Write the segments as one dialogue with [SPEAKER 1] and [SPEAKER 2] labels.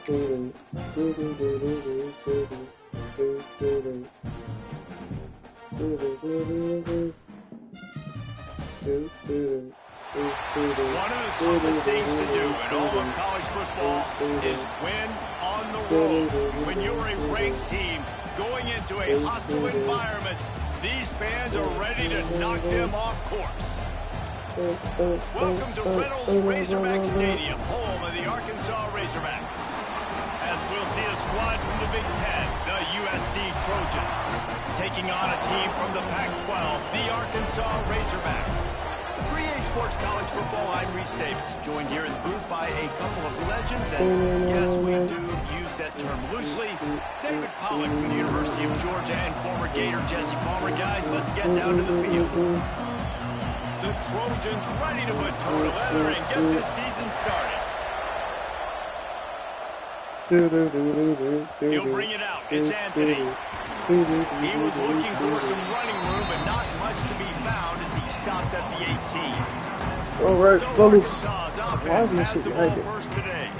[SPEAKER 1] One of the toughest things to do in all of college football is win on the road. When you're a ranked team going into a hostile environment, these fans are ready to knock them off course. Welcome to Reynolds Razorback Stadium, home of the Arkansas Razorbacks. As we'll see a squad from the Big Ten, the USC Trojans, taking on a team from the Pac-12, the Arkansas Razorbacks. For EA Sports College Football, I'm Reese Davis, joined here in the booth by a couple of legends, and yes, we do use that term loosely. David Pollack from the University of Georgia and former Gator Jesse Palmer. Guys, let's get down to the field. The Trojans ready to put toe to leather and get this season started. He'll bring it out. It's Anthony. He was looking for some running room, but not much to be found as he stopped at the 18.
[SPEAKER 2] All right, fellas.
[SPEAKER 1] Why is this shit right first today?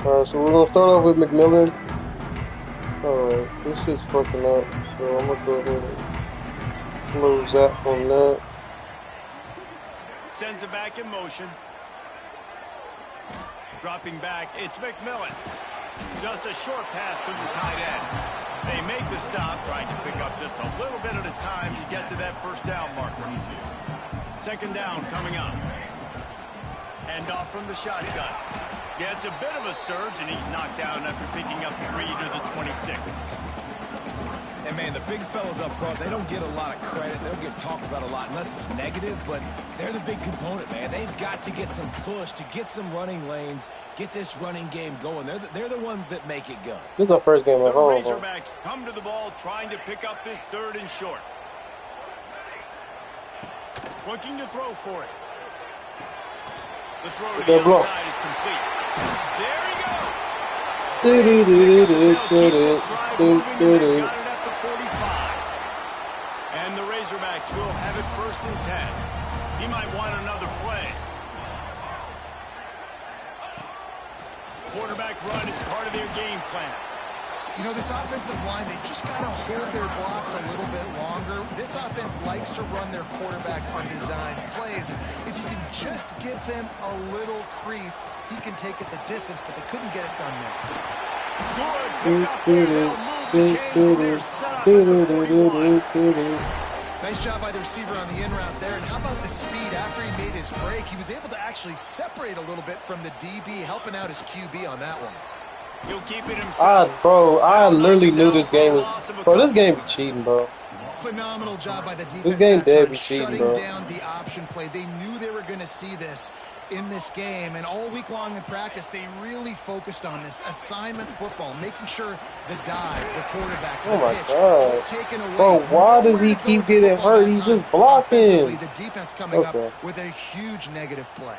[SPEAKER 2] Alright, so we're gonna start off with McMillan. Alright, this shit's fucking up, so I'm gonna go ahead and close that from that.
[SPEAKER 1] Sends it back in motion. Dropping back, it's McMillan. Just a short pass to the tight end. They make the stop, trying to pick up just a little bit at a time to get to that first down marker. Second down coming up. End off from the shotgun. Gets a bit of a surge, and he's knocked down after picking up 3 to the 26.
[SPEAKER 3] And, man, the big fellas up front, they don't get a lot of credit. They don't get talked about a lot unless it's negative, but they're the big component, man. They've got to get some push to get some running lanes, get this running game going. They're the ones that make it go.
[SPEAKER 2] This is our first game at home.
[SPEAKER 1] The Razorbacks come to the ball trying to pick up this third and short. Looking to throw for it. The throw to the outside is complete. There he goes. Got it at the 45. And the Razorbacks will have it first and 10. He might want another play. Quarterback run is part of their game plan.
[SPEAKER 4] You know, this offensive line, they just got to hold their blocks a little bit longer. This offense likes to run their quarterback on design plays. If you can just give him a little crease, he can take it the distance, but they couldn't get it done there.
[SPEAKER 1] Good pick up there. They'll move the chains and they're set up at the 41.
[SPEAKER 4] Nice job by the receiver on the in route there. And how about the speed after he made his break? He was able to actually separate a little bit from the DB, helping out his QB on that one.
[SPEAKER 1] He'll keep it himself.
[SPEAKER 2] Bro, I literally knew this game was... Bro, this game be cheating, bro.
[SPEAKER 4] Phenomenal job by the defense.
[SPEAKER 2] This game dead be cheating,
[SPEAKER 4] shutting
[SPEAKER 2] bro.
[SPEAKER 4] down the option play. They knew they were going to see this in this game, and all week long in practice, they really focused on this assignment football, making sure the dive, the quarterback, the pitch, all taken away.
[SPEAKER 2] Bro, why does he keep getting hurt? He's just blocking.
[SPEAKER 4] The defense coming up with a huge negative play.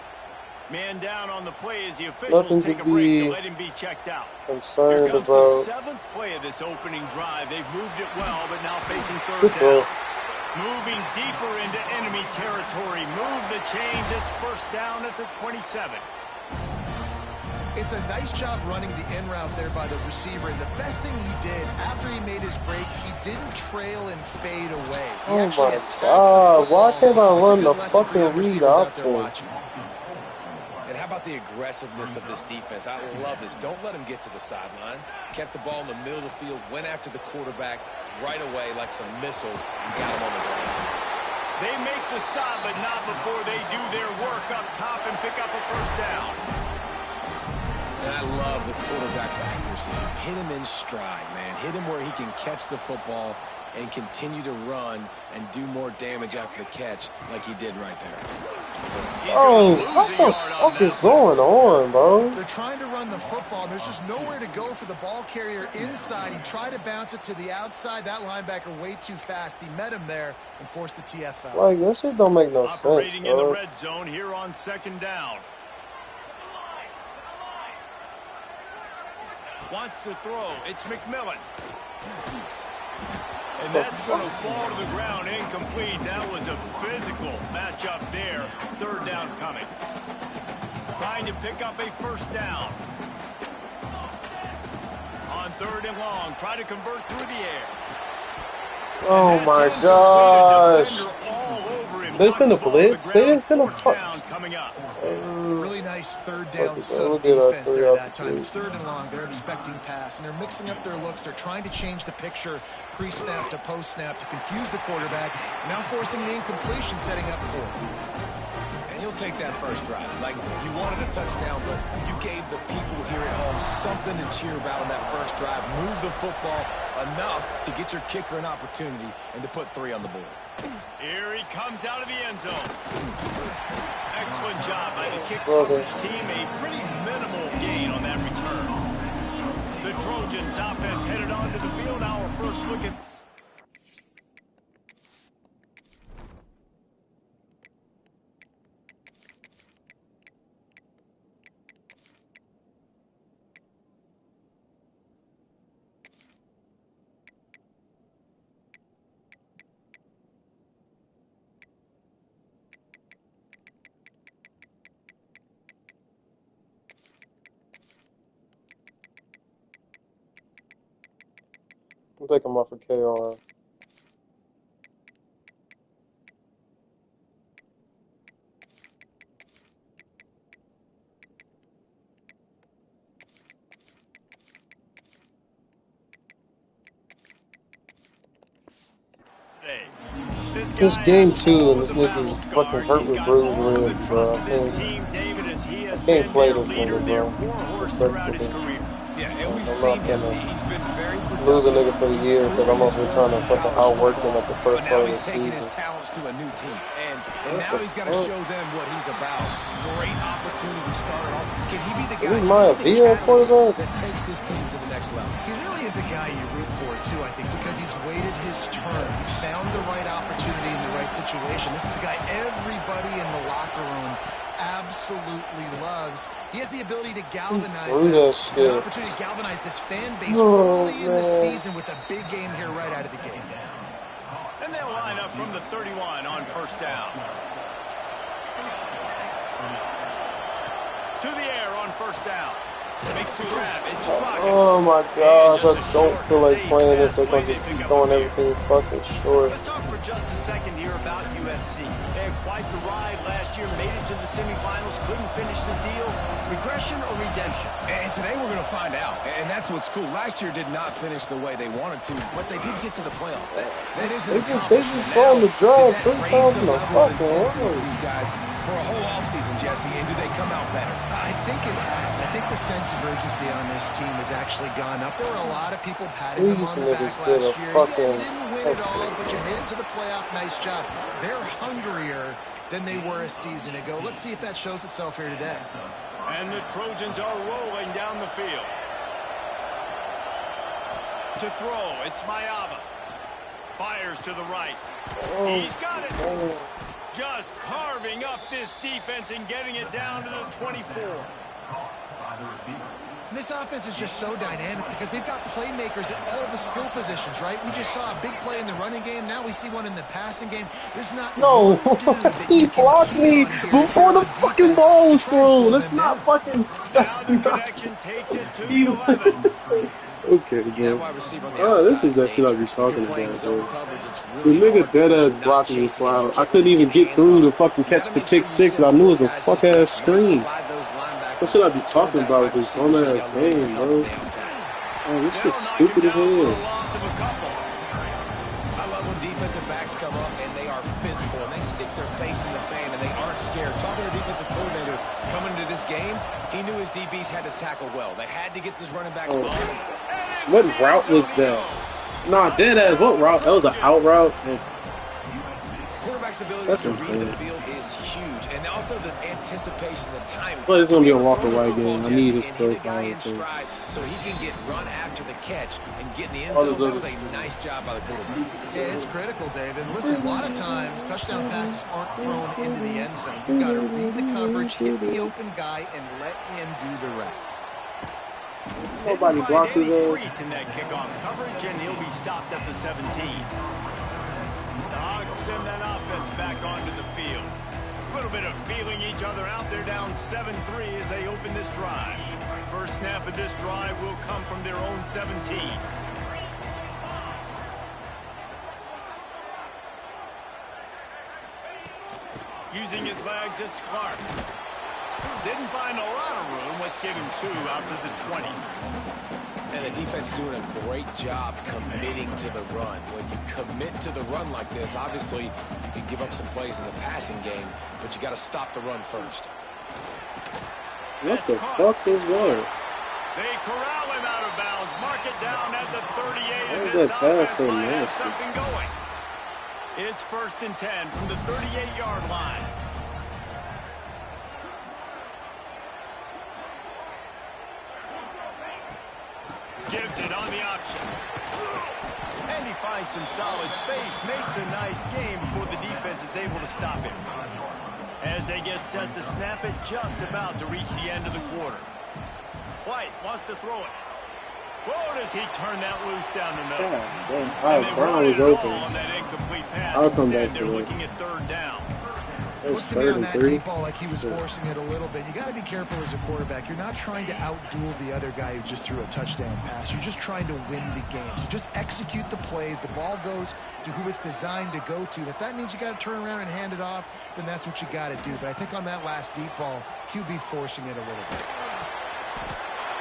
[SPEAKER 1] Man down on the play as the officials take a break to let him be checked out. Here comes the 7th play of this opening drive. They've moved it well, but now facing third down. Moving deeper into enemy territory. Move the chains. It's first down at the 27.
[SPEAKER 4] It's a nice job running the in route there by the receiver. And the best thing he did after he made his break, he didn't trail and fade away.
[SPEAKER 2] Oh my God, why can't I run the fucking read option?
[SPEAKER 3] And how about the aggressiveness of this defense? I love this. Don't let him get to the sideline. Kept the ball in the middle of the field, went after the quarterback right away like some missiles, and got him on the ground.
[SPEAKER 1] They make the stop, but not before they do their work up top and pick up a first down.
[SPEAKER 3] And I love the quarterback's accuracy. Hit him in stride, man. Hit him where he can catch the football and continue to run and do more damage after the catch like he did right there.
[SPEAKER 2] Oh, what the fuck is going on, bro?
[SPEAKER 4] They're trying to run the football. There's just nowhere to go for the ball carrier inside. He tried to bounce it to the outside. That linebacker way too fast. He met him there and forced the TFL.
[SPEAKER 2] Like, that shit don't make no sense,
[SPEAKER 1] Operating in the red zone here on second down. Wants to throw. It's McMillan. And that's going to fall to the ground incomplete. That was a physical matchup there. Third down coming. Trying to pick up a first down. On third and long, try to convert through the air.
[SPEAKER 2] Oh my gosh. They sent a blitz? They didn't send a fuck.
[SPEAKER 4] Really nice third down sub defense there at that time. It's third and long. They're expecting pass, and they're mixing up their looks. They're trying to change the picture pre-snap to post-snap to confuse the quarterback. Now forcing the incompletion, setting up fourth.
[SPEAKER 3] And you'll take that first drive. Like, you wanted a touchdown, but you gave the people here at home something to cheer about on that first drive. Move the football enough to get your kicker an opportunity and to put 3 on the board.
[SPEAKER 1] Here he comes out of the end zone. Excellent job by the kick coverage team. A pretty minimal gain on that return. The Trojans offense headed onto the field. Our first look at...
[SPEAKER 2] I'm taking him off of KR. This game too, and this nigga's fucking hurt with bruised ribs, bro. I can't play this nigga, bro.
[SPEAKER 3] Yeah, and we've
[SPEAKER 2] I'm
[SPEAKER 3] seen
[SPEAKER 2] not
[SPEAKER 3] him.
[SPEAKER 2] gonna
[SPEAKER 3] He's been very productive.
[SPEAKER 2] lose a nigga for the year because I'm over here trying to fucking outwork him at the first
[SPEAKER 3] But
[SPEAKER 2] part
[SPEAKER 3] now
[SPEAKER 2] of
[SPEAKER 3] he's
[SPEAKER 2] the
[SPEAKER 3] taking his
[SPEAKER 2] season.
[SPEAKER 3] talents to a new team. And now he's got to show them what he's about. Great opportunity to start off. Can he be the guy that takes this team to the next level?
[SPEAKER 4] He really is a guy you root for, too, I think, because he's waited his turn. He's found the right opportunity in the right situation. This is a guy everybody in the locker room absolutely loves. He has the ability to galvanize an opportunity to galvanize this fan base early in the season with a big game here right out of the gate.
[SPEAKER 1] And they'll line up from the 31 on first down. To the air on first down. Makes the grab. It's Crockett.
[SPEAKER 2] Oh my gosh, I don't feel like playing this. They're going to keep throwing everything fucking short.
[SPEAKER 1] Let's talk for just a second here about USC. They had quite the ride last year, made it to the semifinals, couldn't finish the deal. Regression or redemption?
[SPEAKER 3] And today we're going to find out. And that's what's cool. Last year did not finish the way they wanted to, but they did get to the playoff. That is an accomplishment.
[SPEAKER 2] They just drive
[SPEAKER 3] Did
[SPEAKER 2] 3
[SPEAKER 3] that raise
[SPEAKER 2] times
[SPEAKER 3] the
[SPEAKER 2] in a
[SPEAKER 3] level of
[SPEAKER 2] fucking
[SPEAKER 3] intensity for
[SPEAKER 2] line?
[SPEAKER 3] these guys for a whole offseason, Jesse? And do they come out better?
[SPEAKER 4] I think it has. I think the sense of urgency on this team has actually gone up. There were a lot of people patting them on the back last year. Yeah, you didn't win it all, but you made it to the playoff. Nice job. They're hungrier than they were a season ago. Let's see if that shows itself here today.
[SPEAKER 1] And the Trojans are rolling down the field. To throw, it's Mayava. Fires to the right. He's got it. Just carving up this defense and getting it down to the 24.
[SPEAKER 4] And this offense is just so dynamic because they've got playmakers at all the skill positions, right? We just saw a big play in the running game. Now we see one in the passing game. There's not
[SPEAKER 2] No, he blocked me before the fucking ball was thrown. That's not fucking. That's not.
[SPEAKER 1] Connection takes it to the 11.
[SPEAKER 2] Okay, bro. This is that shit I be talking about, bro. The nigga dead-ass blocking me foul. I couldn't even get through to fucking catch the pick six, and I knew it was a fuck-ass screen. What should I be talking about with this dumb-ass game, bro? Oh, this shit's stupid as hell.
[SPEAKER 3] I love when defensive backs come up and they are physical and they stick their face in the fan and they aren't scared. Talking to the defensive coordinator coming into this game, he knew his DBs had to tackle well. They had to get this running backs on.
[SPEAKER 2] What route was that? Nah, dead ass. What route? That was an out route.
[SPEAKER 3] Quarterback's ability to read the field is huge, and also the anticipation, the timing.
[SPEAKER 2] Well, it's gonna be a walk-away game. I need his third
[SPEAKER 3] guy stride so he can get run after the catch and get in the end zone. That was a nice job by the quarterback.
[SPEAKER 4] Yeah, it's critical, David. Listen, a lot of times touchdown passes aren't thrown into the end zone. You've got to read the coverage, hit the open guy, and let him do the rest.
[SPEAKER 2] Nobody blocked his ass.
[SPEAKER 1] In that kickoff coverage, and he'll stopped at the 17. The Hogs send that offense back onto the field. A little bit of feeling each other out there, down 7-3 as they open this drive. First snap of this drive will come from their own 17. Using his legs, it's Clark. Didn't find a lot of room. Let's give him 2 out to the 20.
[SPEAKER 3] And the defense doing a great job committing to the run. When you commit to the run like this, obviously you can give up some plays in the passing game, but you got to stop the run first.
[SPEAKER 2] What the fuck is that?
[SPEAKER 1] They corral him out of bounds. Mark it down at the 38.
[SPEAKER 2] Why
[SPEAKER 1] And
[SPEAKER 2] is
[SPEAKER 1] this
[SPEAKER 2] that pass
[SPEAKER 1] offense
[SPEAKER 2] so
[SPEAKER 1] might have
[SPEAKER 2] nasty?
[SPEAKER 1] something going. It's 1st and 10 from the 38-yard line. Gives it on the option. And he finds some solid space. Makes a nice game before the defense is able to stop him. As they get set to snap it, just about to reach the end of the quarter. White wants to throw it. Whoa, does he turn that loose down the middle?
[SPEAKER 2] Yeah, Brown is open.
[SPEAKER 1] On that incomplete pass.
[SPEAKER 2] I'll come
[SPEAKER 1] Instead,
[SPEAKER 2] back
[SPEAKER 1] they're
[SPEAKER 2] to
[SPEAKER 1] looking at 3rd down.
[SPEAKER 4] Looks to me on that deep ball like he was forcing it a little bit. You got to be careful as a quarterback. You're not trying to outduel the other guy who just threw a touchdown pass. You're just trying to win the game. So just execute the plays. The ball goes to who it's designed to go to. And if that means you got to turn around and hand it off, then that's what you got to do. But I think on that last deep ball, QB forcing it a little bit.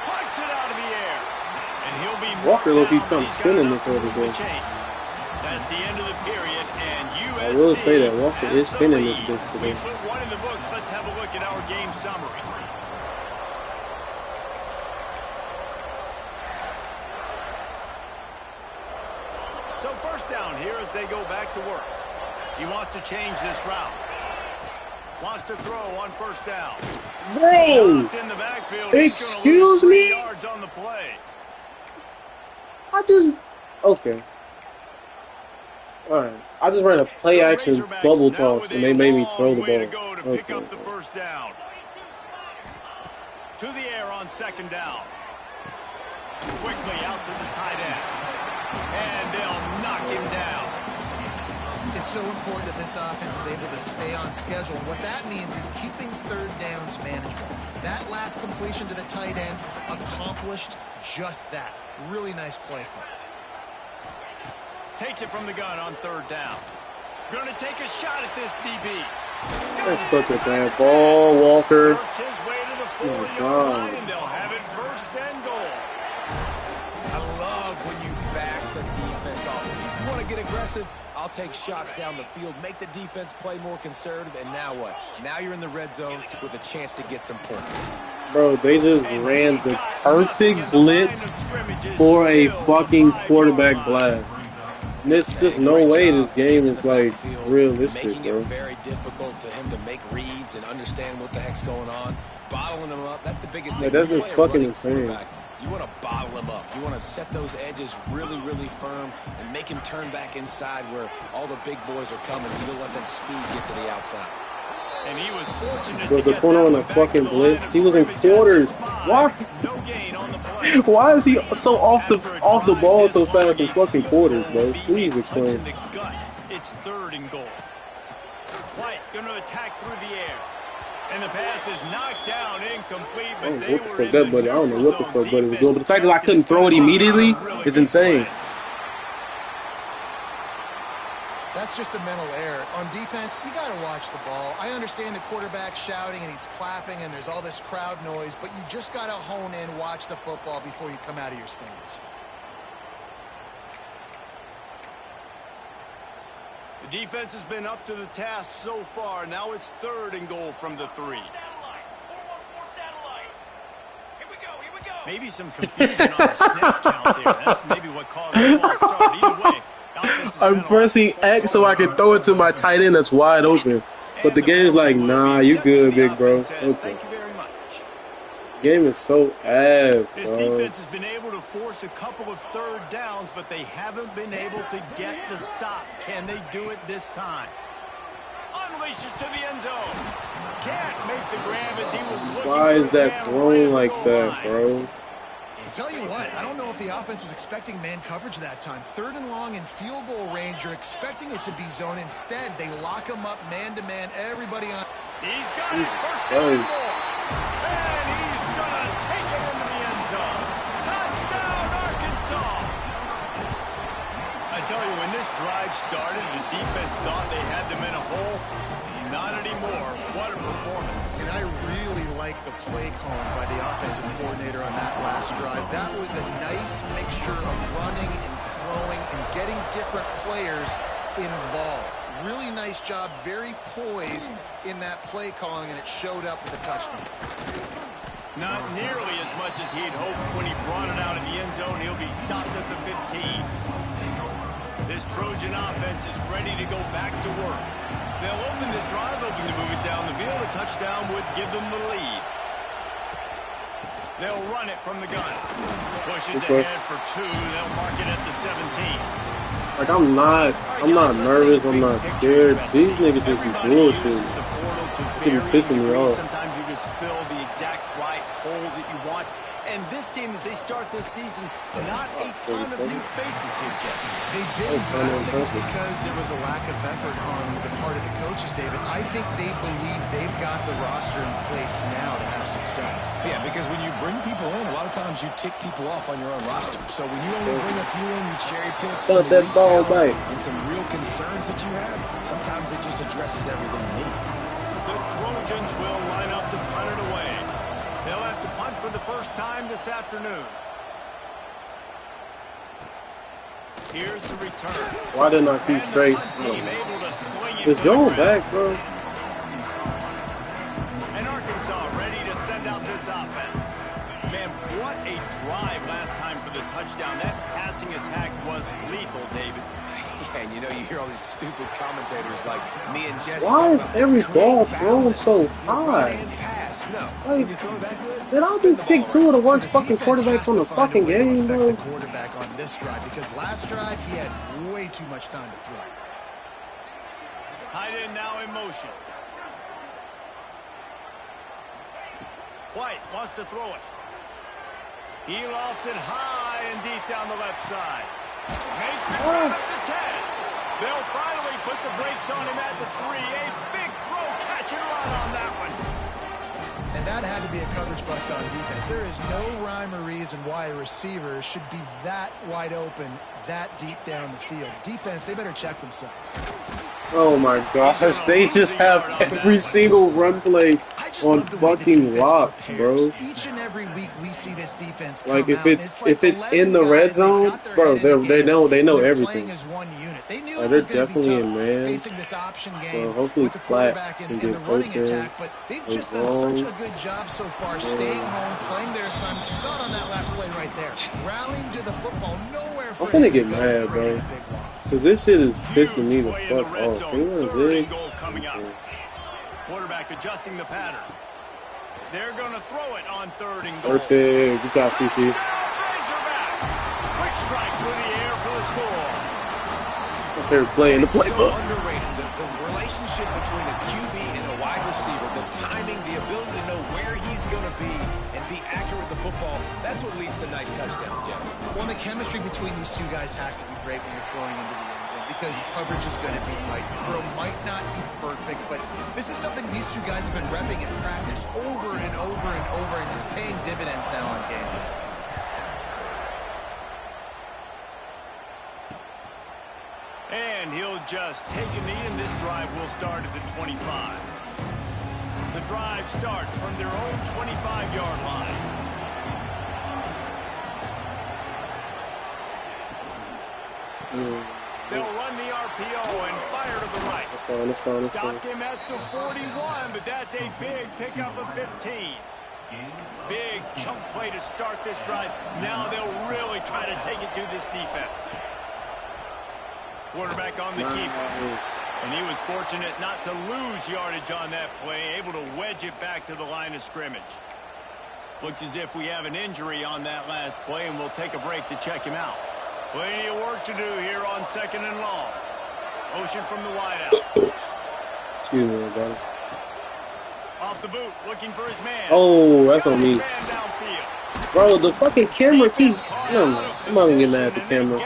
[SPEAKER 1] Punts it out of the air. And he'll be
[SPEAKER 2] Walker low-key come spinning this over there.
[SPEAKER 1] That's the end of the period, and USC
[SPEAKER 2] I will say that Walker is spinning this
[SPEAKER 1] We
[SPEAKER 2] today.
[SPEAKER 1] put 1 in the books. Let's have a look at our game summary. So 1st down here as they go back to work. He wants to change this route. Wants to throw on 1st down.
[SPEAKER 2] Bro!
[SPEAKER 1] In the backfield.
[SPEAKER 2] Excuse me?
[SPEAKER 1] Yards on the play.
[SPEAKER 2] Okay. Alright. I just ran a play action bubble toss and they made me throw the ball.
[SPEAKER 1] Pick up the 1st down. To the air on 2nd down. Quickly out to the tight end. And they'll knock him down.
[SPEAKER 4] It's so important that this offense is able to stay on schedule. And what that means is keeping 3rd downs manageable. That last completion to the tight end accomplished just that. Really nice play call.
[SPEAKER 1] Takes it from the gun on 3rd down. Going to take a shot at this DB.
[SPEAKER 2] That's such a bad ball, Walker.
[SPEAKER 1] Works his way to the 40-yard line, and they'll have it 1st and goal.
[SPEAKER 3] I love when you back the defense off. If you want to get aggressive, I'll take shots down the field, make the defense play more conservative, and now what? Now you're in the red zone with a chance to get some points.
[SPEAKER 2] Bro, they just ran the perfect blitz for a fucking quarterback blast. And there's just no way this game is, like, realistic,
[SPEAKER 3] making
[SPEAKER 2] bro.
[SPEAKER 3] it very difficult to him to make reads and understand what the heck's going on. Bottling him up, that's the biggest thing.
[SPEAKER 2] That's fucking insane.
[SPEAKER 3] You want to bottle him up. You want to set those edges really, really firm and make him turn back inside where all the big boys are coming. You don't let that speed get to the outside.
[SPEAKER 1] And he was fortunate
[SPEAKER 2] Bro,
[SPEAKER 1] to
[SPEAKER 2] the
[SPEAKER 1] get
[SPEAKER 2] corner
[SPEAKER 1] that
[SPEAKER 2] on
[SPEAKER 1] one
[SPEAKER 2] the
[SPEAKER 1] back
[SPEAKER 2] fucking
[SPEAKER 1] to the line
[SPEAKER 2] blitz.
[SPEAKER 1] of
[SPEAKER 2] He was in
[SPEAKER 1] scrimmage
[SPEAKER 2] quarters.
[SPEAKER 1] at 5.
[SPEAKER 2] Why?
[SPEAKER 1] No gain on the play.
[SPEAKER 2] Why is he so off the ball so fast in fucking quarters, bro? Please explain.
[SPEAKER 1] It's 3rd and goal. White going to attack through the air. And the pass is knocked down, incomplete, but they were in the
[SPEAKER 2] I don't know what the fuck but it was doing. But the fact that I couldn't throw it immediately is insane.
[SPEAKER 4] That's just a mental error. On defense, you got to watch the ball. I understand the quarterback shouting and he's clapping and there's all this crowd noise, but you just got to hone in, watch the football before you come out of your stance.
[SPEAKER 1] The defense has been up to the task so far. Now it's 3rd and goal from the 3. Maybe some confusion on the snap count there. That's maybe what caused the false start. Either way,
[SPEAKER 2] I'm pressing X so I can throw it to my tight end that's wide open. But the game's like, nah, you good, big bro. Okay.
[SPEAKER 1] Thank you very much.
[SPEAKER 2] This game is so ass,
[SPEAKER 1] This
[SPEAKER 2] bro.
[SPEAKER 1] defense has been able to force a couple of 3rd downs, but they haven't been able to get the stop. Can they do it this time? Unleashes to the end zone. Can't make the grab as he was looking.
[SPEAKER 2] Why is that thrown like that, bro?
[SPEAKER 4] tell you what, I don't know if the offense was expecting man coverage that time. 3rd and long in field goal range, you're expecting it to be zone. Instead, they lock him up man-to-man, everybody on.
[SPEAKER 1] He's got it, first down and more. And he's going to take it into the end zone. Touchdown, Arkansas. I tell you, when this drive started, the defense thought they had them in a hole. Not anymore. What a performance.
[SPEAKER 4] And I really like the play calling by the offensive coordinator on that last drive. That was a nice mixture of running and throwing and getting different players involved. Really nice job, very poised in that play calling, and it showed up with a touchdown.
[SPEAKER 1] Not nearly as much as he'd hoped when he brought it out in the end zone. He'll be stopped at the 15. This Trojan offense is ready to go back to work. They'll open this drive, hoping to move it down the field. A touchdown would give them the lead. They'll run it from the gun. Pushes ahead for 2. They'll mark it at the 17.
[SPEAKER 2] Like, I'm not nervous. I'm not scared. These niggas just be bullshitting. It's pissing me off.
[SPEAKER 1] Sometimes you just fill the exact right hole that you want. And this team, as they start this season, not a ton of new faces here, Jesse.
[SPEAKER 4] They didn't, but I don't think it's because there was a lack of effort on the part of the coaches, David. I think they believe they've got the roster in place now to have success.
[SPEAKER 3] Yeah, because when you bring people in, a lot of times you tick people off on your own roster. So when you only bring a few in, you cherry pick some
[SPEAKER 2] that ball back
[SPEAKER 3] and some real concerns that you have, sometimes it just addresses everything you need.
[SPEAKER 1] The Trojans will line up to punt it away. They'll have to punt for the first time this afternoon. Here's the return.
[SPEAKER 2] Why didn't I keep straight? Is Joe back, bro?
[SPEAKER 1] And Arkansas ready to send out this offense. Man, what a drive last time for the touchdown. That passing attack was lethal, David.
[SPEAKER 3] And you know, you hear all these stupid commentators like me and Jesse.
[SPEAKER 2] Why is every ball thrown so high? Like, did I just pick 2 of the worst fucking quarterbacks on the fucking game, bro?
[SPEAKER 4] The quarterback on this drive, because last drive he had way too much time to throw.
[SPEAKER 1] Tight end now in motion. White wants to throw it. He lofts it high and deep down the left side. Makes the throw at the 10. They'll finally put the brakes on him at the 3. A big throw, catch and run on that one.
[SPEAKER 4] And that had to be a coverage bust on defense. There is no rhyme or reason why a receiver should be that wide open, that deep down the field. Defense, they better check themselves.
[SPEAKER 2] Oh my gosh, they just have every single run play on fucking locks, bro.
[SPEAKER 4] Each and every week we see this defense come
[SPEAKER 2] like if
[SPEAKER 4] out,
[SPEAKER 2] it's in the red zone, bro, they know everything. They're definitely in man.
[SPEAKER 4] Facing this option game
[SPEAKER 2] so hopefully Flat can get posted.
[SPEAKER 4] But they've just done such a good job so far, staying home, playing their assignments. You saw it on that last play right there, rallying to the football, nowhere for.
[SPEAKER 2] I'm finna get mad, bro. So this shit is pissing me the fuck off.
[SPEAKER 1] Quarterback adjusting the pattern. They're going to throw it on 3rd and goal.
[SPEAKER 2] Perfect. Good job, CC.
[SPEAKER 1] Quick strike through the air for the score.
[SPEAKER 2] They're playing the playbook.
[SPEAKER 3] So underrated. The relationship between a QB and a wide receiver, the timing, the ability to know where he's going to be and be accurate with the football, that's what leads to nice touchdowns, Jesse.
[SPEAKER 4] Well, the chemistry between these two guys has to be great when you're throwing into the end zone because coverage is going to be tight. The throw might not be perfect, but this is something these two guys have been repping in practice over and over and over, and it's paying dividends now on game day.
[SPEAKER 1] And he'll just take a knee, and this drive will start at the 25. The drive starts from their own 25-yard line. They'll run the RPO and fire to the right. Stopped him at the 41, but that's a big pickup of 15. Big chunk play to start this drive. Now they'll really try to take it to this defense. Quarterback on the keeper. And he was fortunate not to lose yardage on that play, able to wedge it back to the line of scrimmage. Looks as if we have an injury on that last play, and we'll take a break to check him out. Plenty of work to do here on 2nd and long. Motion from the wideout.
[SPEAKER 2] Excuse me, brother.
[SPEAKER 1] Off the boot, looking for his man.
[SPEAKER 2] Oh, that's on me.
[SPEAKER 1] Downfield.
[SPEAKER 2] Bro, the fucking camera keeps. No, I'm not gonna get mad at the camera.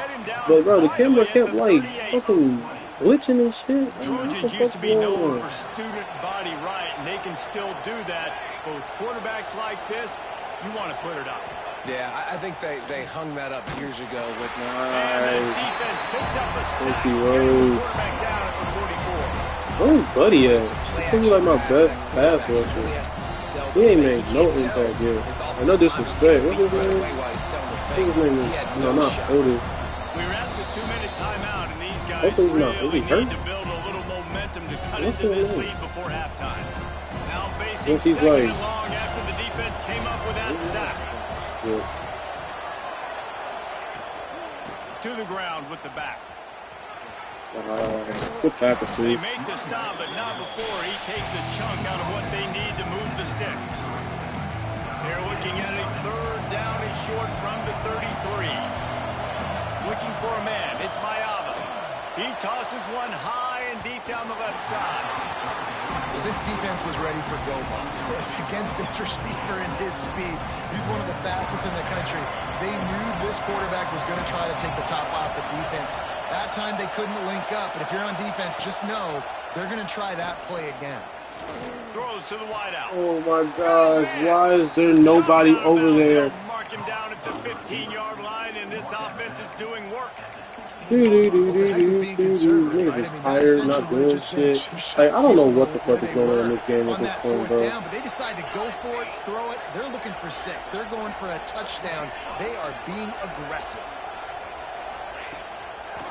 [SPEAKER 2] But, bro, the camera kept, like, fucking glitching and shit.
[SPEAKER 1] Trojans used to be known for student body right, and they can still do that. But with quarterbacks like this, you want to put it up.
[SPEAKER 3] Yeah, I think they hung that up years ago with
[SPEAKER 1] and defense picks up a sack.
[SPEAKER 2] Quarterback down at the 44. Where's Buddy at? This is like my best pass rusher. He ain't made no impact yet. I know disrespect. What's his name? I think his name is not Otis.
[SPEAKER 1] We're at the 2-minute timeout, and these guys
[SPEAKER 2] Hopefully
[SPEAKER 1] really
[SPEAKER 2] hurt?
[SPEAKER 1] need to build a little momentum to cut
[SPEAKER 2] What's
[SPEAKER 1] into this
[SPEAKER 2] going on?
[SPEAKER 1] lead before halftime. Now facing
[SPEAKER 2] Once he's
[SPEAKER 1] second
[SPEAKER 2] like-
[SPEAKER 1] and long after the defense came up with that sack.
[SPEAKER 2] Yeah.
[SPEAKER 1] To the ground with the back.
[SPEAKER 2] Good tackle,
[SPEAKER 1] They
[SPEAKER 2] too.
[SPEAKER 1] make the stop, but not before he takes a chunk out of what they need to move the sticks. They're looking at a third down and short from the 33. Looking for a man. It's Mayava. He tosses one high and deep down the left side.
[SPEAKER 4] Well, this defense was ready for go balls against this receiver and his speed. He's one of the fastest in the country. They knew this quarterback was going to try to take the top off the defense. That time they couldn't link up, but if you're on defense, just know they're going to try that play again.
[SPEAKER 1] Throws to the wideout.
[SPEAKER 2] Oh my God! Why is there nobody over there?
[SPEAKER 1] Mark him down at the 15-yard line, and this offense is doing work.
[SPEAKER 2] Niggas just tired, not doing shit. Like, I don't know what the fuck is going on in this game at this point, bro.
[SPEAKER 4] But they decide to go for it, throw it. They're looking for 6. They're going for a touchdown. They are being aggressive.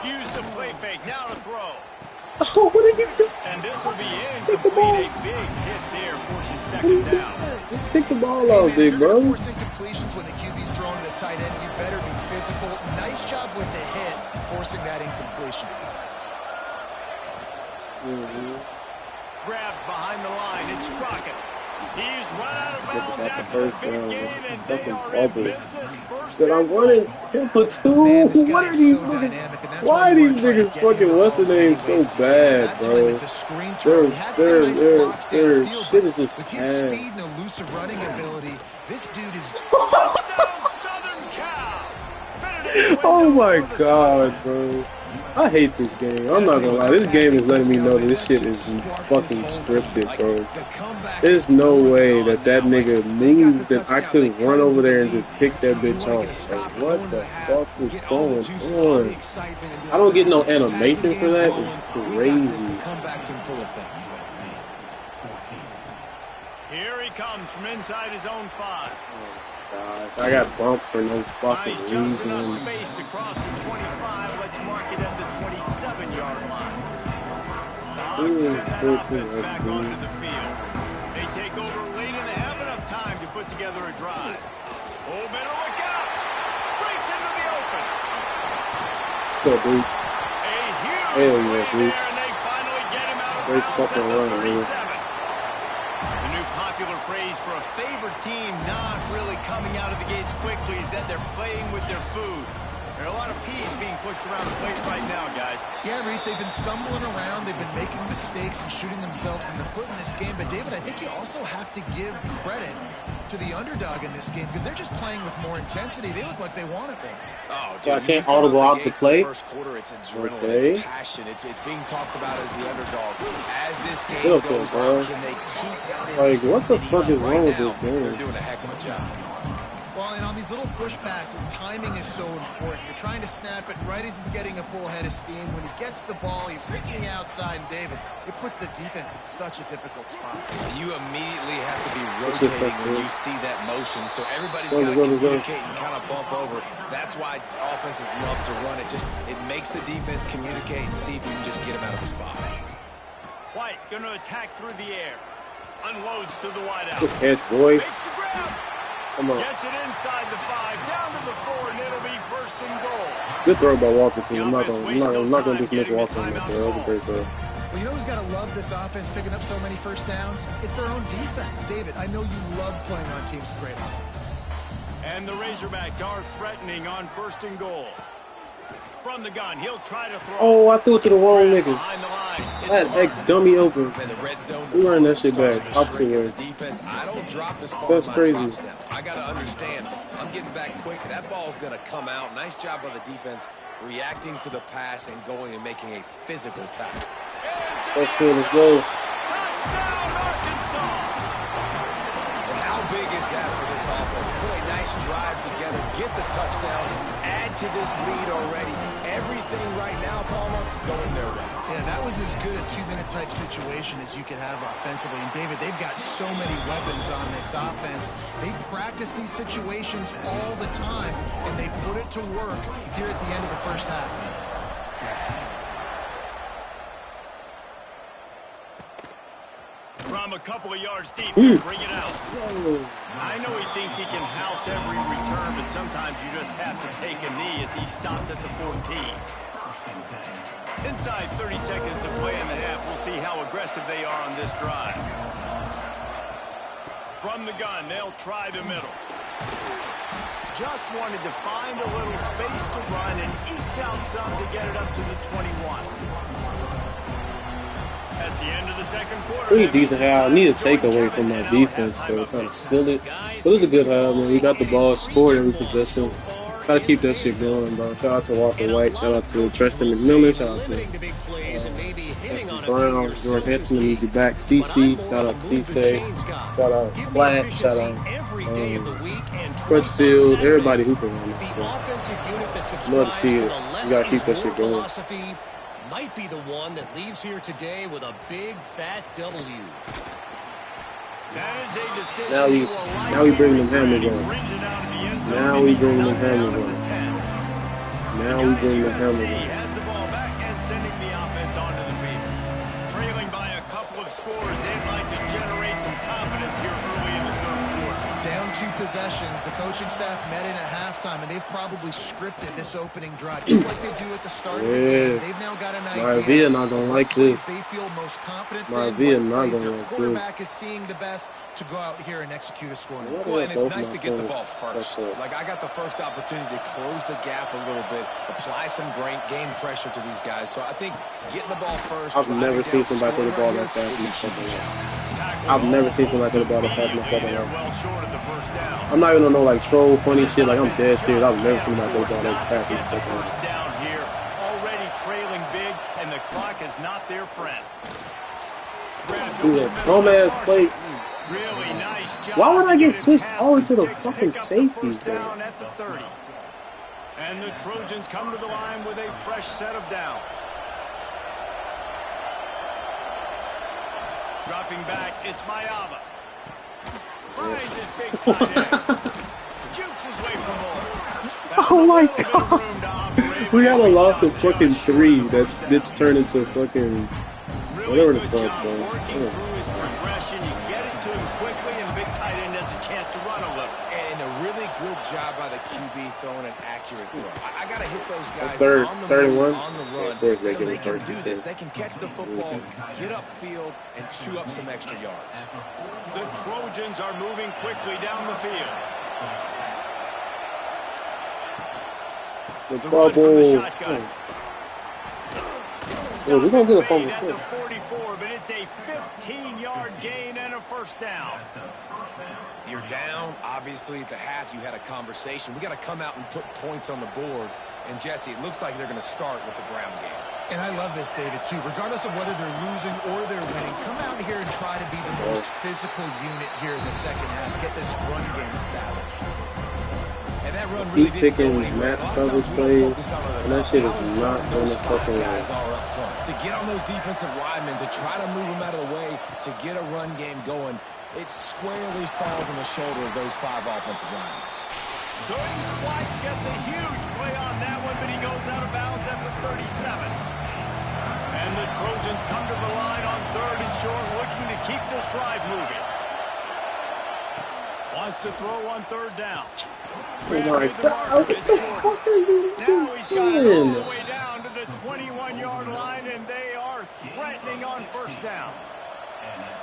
[SPEAKER 1] Use the play fake. Now to throw.
[SPEAKER 2] Oh, what did you do?
[SPEAKER 1] And this will be incomplete. A big hit there forces second down.
[SPEAKER 2] Just pick the ball off, big bro.
[SPEAKER 4] Forcing completions when the QB's throwing to the tight end, you better be physical. Nice job with the hit, forcing that incompletion.
[SPEAKER 1] Grabbed behind the line. It's Crockett. He's run out of bounds after the big gain, and they are in business. First
[SPEAKER 2] But I'm running Tampa too.
[SPEAKER 4] Man, this
[SPEAKER 2] What
[SPEAKER 4] guy
[SPEAKER 2] are
[SPEAKER 4] is
[SPEAKER 2] these
[SPEAKER 4] so
[SPEAKER 2] niggas?
[SPEAKER 4] dynamic, and that's
[SPEAKER 2] Why
[SPEAKER 4] why
[SPEAKER 2] are
[SPEAKER 4] you
[SPEAKER 2] these
[SPEAKER 4] wanna try to
[SPEAKER 2] niggas
[SPEAKER 4] get
[SPEAKER 2] fucking
[SPEAKER 4] him
[SPEAKER 2] what's the
[SPEAKER 4] balls
[SPEAKER 2] name
[SPEAKER 4] when he
[SPEAKER 2] so
[SPEAKER 4] wastes it.
[SPEAKER 2] bad,
[SPEAKER 4] That time
[SPEAKER 2] bro?
[SPEAKER 4] it's a screen throw. He had some nice blocks
[SPEAKER 2] Their
[SPEAKER 4] downfield,
[SPEAKER 2] shit
[SPEAKER 4] but
[SPEAKER 2] is just
[SPEAKER 4] with his
[SPEAKER 2] ass.
[SPEAKER 4] speed and elusive running ability, this dude is...
[SPEAKER 1] Touchdown, Southern Cal.
[SPEAKER 2] Oh my God, bro. I hate this game. I'm not gonna lie. This game is letting me know that this shit is fucking scripted, bro. There's no way that nigga moved that I couldn't run over there and just pick that bitch off. Like, what the fuck is going on? I don't get no animation for that. It's crazy.
[SPEAKER 1] Here he comes from inside his own 5.
[SPEAKER 2] Gosh, I got bumped for no fucking
[SPEAKER 1] Nice just enough
[SPEAKER 2] reason.
[SPEAKER 1] space across the 25. Let's mark it at the 27-yard line. The Hawks send that offense back onto the field. They take over late and they have enough time to put together a drive. Oh, better look out! Breaks into the open.
[SPEAKER 2] What's up, dude?
[SPEAKER 1] A huge
[SPEAKER 2] Hell yeah,
[SPEAKER 1] play
[SPEAKER 2] dude.
[SPEAKER 1] there, and they finally get him out of
[SPEAKER 2] Great
[SPEAKER 1] bounds
[SPEAKER 2] fucking
[SPEAKER 1] at the
[SPEAKER 2] run, man.
[SPEAKER 1] 37. The new popular phrase for a favored team not really coming out of the gates quickly is that they're playing with their food. There are a lot of peas being pushed around the plate right now, guys.
[SPEAKER 4] Yeah, Reese, they've been stumbling around. They've been making mistakes and shooting themselves in the foot in this game. But, David, I think you also have to give credit to the underdog in this game because they're just playing with more intensity. They look like they want it more.
[SPEAKER 3] Oh,
[SPEAKER 2] So I can't audible out the play?
[SPEAKER 3] First quarter, it's adrenaline,
[SPEAKER 2] Okay.
[SPEAKER 3] it's passion, it's being talked about as the underdog. As this game
[SPEAKER 2] Look,
[SPEAKER 3] goes
[SPEAKER 2] bro.
[SPEAKER 3] on, can they keep that
[SPEAKER 2] Like, what the
[SPEAKER 3] intensity
[SPEAKER 2] fuck
[SPEAKER 3] up?
[SPEAKER 2] is wrong
[SPEAKER 3] Right
[SPEAKER 2] with
[SPEAKER 3] now,
[SPEAKER 2] this game?
[SPEAKER 3] they're doing a heck of a job.
[SPEAKER 4] Well, and on these little push passes, timing is so important. You're trying to snap it right as he's getting a full head of steam. When he gets the ball, he's hitting the outside, and David, it puts the defense in such a difficult spot.
[SPEAKER 3] You immediately have to be
[SPEAKER 2] What's your
[SPEAKER 3] rotating
[SPEAKER 2] first
[SPEAKER 3] when
[SPEAKER 2] move?
[SPEAKER 3] you see that motion, so everybody's
[SPEAKER 2] Go,
[SPEAKER 3] got to
[SPEAKER 2] go, go, go.
[SPEAKER 3] communicate and kind of bump over. That's why offenses love to run it. It makes the defense communicate and see if you can just get him out of the spot.
[SPEAKER 1] White going to attack through the air. Unloads to the wideout.
[SPEAKER 2] Good catch, boy.
[SPEAKER 1] Makes the grab.
[SPEAKER 2] Come on.
[SPEAKER 1] Gets it inside the 5, down to the 4, and it'll be first and goal.
[SPEAKER 2] Good throw by Walker too. I'm not gonna dismiss Walker on that throw. That was a great throw.
[SPEAKER 4] Well, you know who's got to love this offense picking up so many first downs? It's their own defense. David, I know you love playing on teams with great offenses.
[SPEAKER 1] And the Razorbacks are threatening on first and goal. From the gun, he'll try to throw.
[SPEAKER 2] Oh, I threw it to the wrong niggas. That ex-dummy open. We run that shit back. Opposite way.
[SPEAKER 3] I don't drop as far
[SPEAKER 2] That's
[SPEAKER 3] as
[SPEAKER 2] crazy.
[SPEAKER 3] drops now. I got to understand, I'm getting back quick. That ball's going to come out. Nice job by the defense reacting to the pass and going and making a physical tackle.
[SPEAKER 2] That's good. Let's go.
[SPEAKER 1] Touchdown, Arkansas.
[SPEAKER 3] And how big is that for this offense? Put a nice drive together, get the touchdown, add to this lead already. Everything right now, Palmer, going their way.
[SPEAKER 4] Yeah, that was as good a two-minute type situation as you could have offensively. And, David, they've got so many weapons on this offense. They practice these situations all the time, and they put it to work here at the end of the first half.
[SPEAKER 1] From a couple of yards deep, bring it out. I know he thinks he can house every return, but sometimes you just have to take a knee as he stopped at the 14. Inside 30 seconds to play in the half. We'll see how aggressive they are on this drive. From the gun, they'll try the middle. Just wanted to find a little space to run and ekes out some to get it up to the 21. That's the end of the second quarter.
[SPEAKER 2] Pretty decent half. I need a takeaway from that defense, though. Kind of silly. But it was a good half, man. We got the ball, scored every possession. Try to keep that shit going, bro. Shout out to Walker White. Shout out to Tristan McMillan. Shout out to Brown. George Anthony needs you back. CC. Shout out to CC. Shout out Black. Shout out Crutchfield. Everybody hooping on that. So, love to see it. You got to keep that shit going.
[SPEAKER 5] Might be the one that leaves here today with a big fat W.
[SPEAKER 2] Now we bring them hammers on. Now we bring them hammers on. Now we bring them hammers on.
[SPEAKER 1] Has the ball back and sending the offense onto the field. Trailing by a couple of scores, they'd like to generate some confidence here early in the third quarter.
[SPEAKER 4] Down 2 possessions, the coaching staff met in at halftime, and they've probably scripted this opening drive, just like they do at the start of the game. They've now got an idea.
[SPEAKER 2] Maravilla not gonna like this.
[SPEAKER 4] They feel most confident
[SPEAKER 2] Maravilla
[SPEAKER 4] in
[SPEAKER 2] not
[SPEAKER 4] what plays
[SPEAKER 2] gonna
[SPEAKER 4] their
[SPEAKER 2] like
[SPEAKER 4] quarterback is seeing the best to go out here and execute a scoring.
[SPEAKER 3] Well, and it's nice to get the ball first. Like, I got the first opportunity to close the gap a little bit, apply some game pressure to these guys. So I think getting the ball first.
[SPEAKER 2] I've never seen somebody throw the ball that fast in the second half. I've never seen somebody throw the ball that fast in the second half. I'm not even gonna know like troll funny shit. Like, I'm dead serious. I've never seen somebody throw the ball that fast in the second half.
[SPEAKER 1] First down here, already trailing big, and the clock is not their friend.
[SPEAKER 2] Dude, that dumbass play.
[SPEAKER 1] Really nice job.
[SPEAKER 2] Why would I get switched over to the fucking safeties, man?
[SPEAKER 1] Down at the 30. And the Trojans come to the line with a fresh set of downs. Dropping back, it's Mayava. Finds his big tight end. Jukes his way for more.
[SPEAKER 2] Oh my god. We had a loss of fucking 3 that's turned into fucking whatever the fuck, bro.
[SPEAKER 1] Working through his progression, you get it to him quickly, and the big tight end has a chance to run a little.
[SPEAKER 3] And a really good job by the QB throwing an accurate throw. I got to hit those guys on the
[SPEAKER 2] 31
[SPEAKER 3] on the run, so they can do this. They can catch the football, get upfield, and chew up some extra yards.
[SPEAKER 1] The Trojans are moving quickly down the field.
[SPEAKER 2] The bubble. Yeah, we're going to get a fumble
[SPEAKER 1] at the 44, but it's a 15-yard gain and a first down.
[SPEAKER 3] You're down. Obviously, at the half, you had a conversation. We got to come out and put points on the board. And, Jesse, it looks like they're going to start with the ground game.
[SPEAKER 4] And I love this, David, too. Regardless of whether they're losing or they're winning, come out here and try to be the most physical unit here in the second half. Get this run game established.
[SPEAKER 3] And that run really
[SPEAKER 2] keep picking match coverage plays, and that shit is not going to fucking work.
[SPEAKER 3] To get on those defensive linemen, to try to move them out of the way, to get a run game going, it squarely falls on the shoulder of those 5 offensive linemen.
[SPEAKER 1] Couldn't quite get the huge play on that one, but he goes out of bounds at the 37. And the Trojans come to the line on 3rd and short, looking to keep this drive moving. Wants to throw on 3rd down.
[SPEAKER 2] Oh my god, what the fuck are you
[SPEAKER 1] Now he's got it all
[SPEAKER 2] doing?
[SPEAKER 1] the way down to the 21-yard line, and they are threatening on 1st down.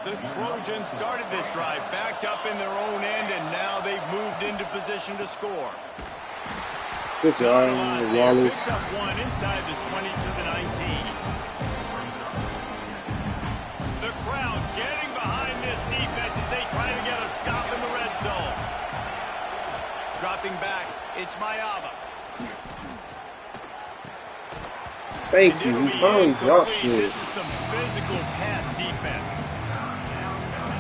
[SPEAKER 1] The Trojans started this drive backed up in their own end, and now they've moved into position to score.
[SPEAKER 2] Good job, Wallace.
[SPEAKER 1] Picks up one inside the 20 to the 19. The crowd getting behind this defense as they try to get a stop in the red zone. Dropping back, it's Mayava.
[SPEAKER 2] Thank you. He finally dropped shit.
[SPEAKER 1] This is some physical pass defense.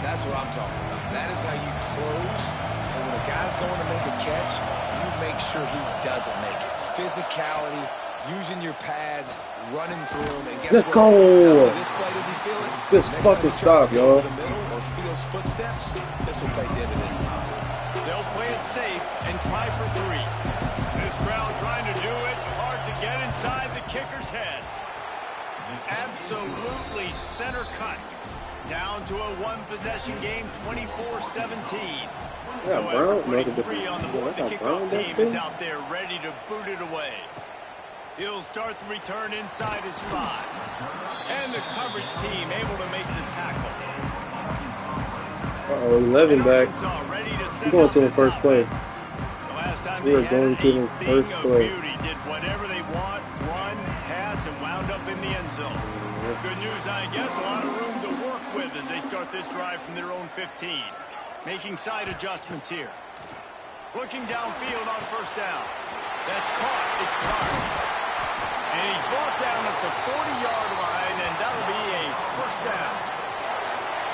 [SPEAKER 3] That's what I'm talking about. That is how you close. And when a guy's going to make a catch, you make sure he doesn't make it. Physicality, using your pads, running through them. And guess
[SPEAKER 2] Let's go.
[SPEAKER 3] This play, does he feel it?
[SPEAKER 2] Just fucking stop, y'all.
[SPEAKER 3] The middle or feels footsteps, this will pay dividends.
[SPEAKER 1] They'll play it safe and try for 3. This crowd trying to do it's hard to get inside the kicker's head. Absolutely center cut. Down to a one-possession game, 24-17. So after putting 3 on the board, the kickoff team is out there ready to boot it away. He'll start the return inside his 5. And the coverage team able to make the tackle.
[SPEAKER 2] 11 back. We're going to the first play. We are going to the first play.
[SPEAKER 1] Did whatever they want, run, pass, and wound up in the end zone. Good news, I guess, a lot of room to work with as they start this drive from their own 15. Making side adjustments here. Looking downfield on first down. That's caught. It's Carr. And he's brought down at the 40-yard line, and that'll be a first down.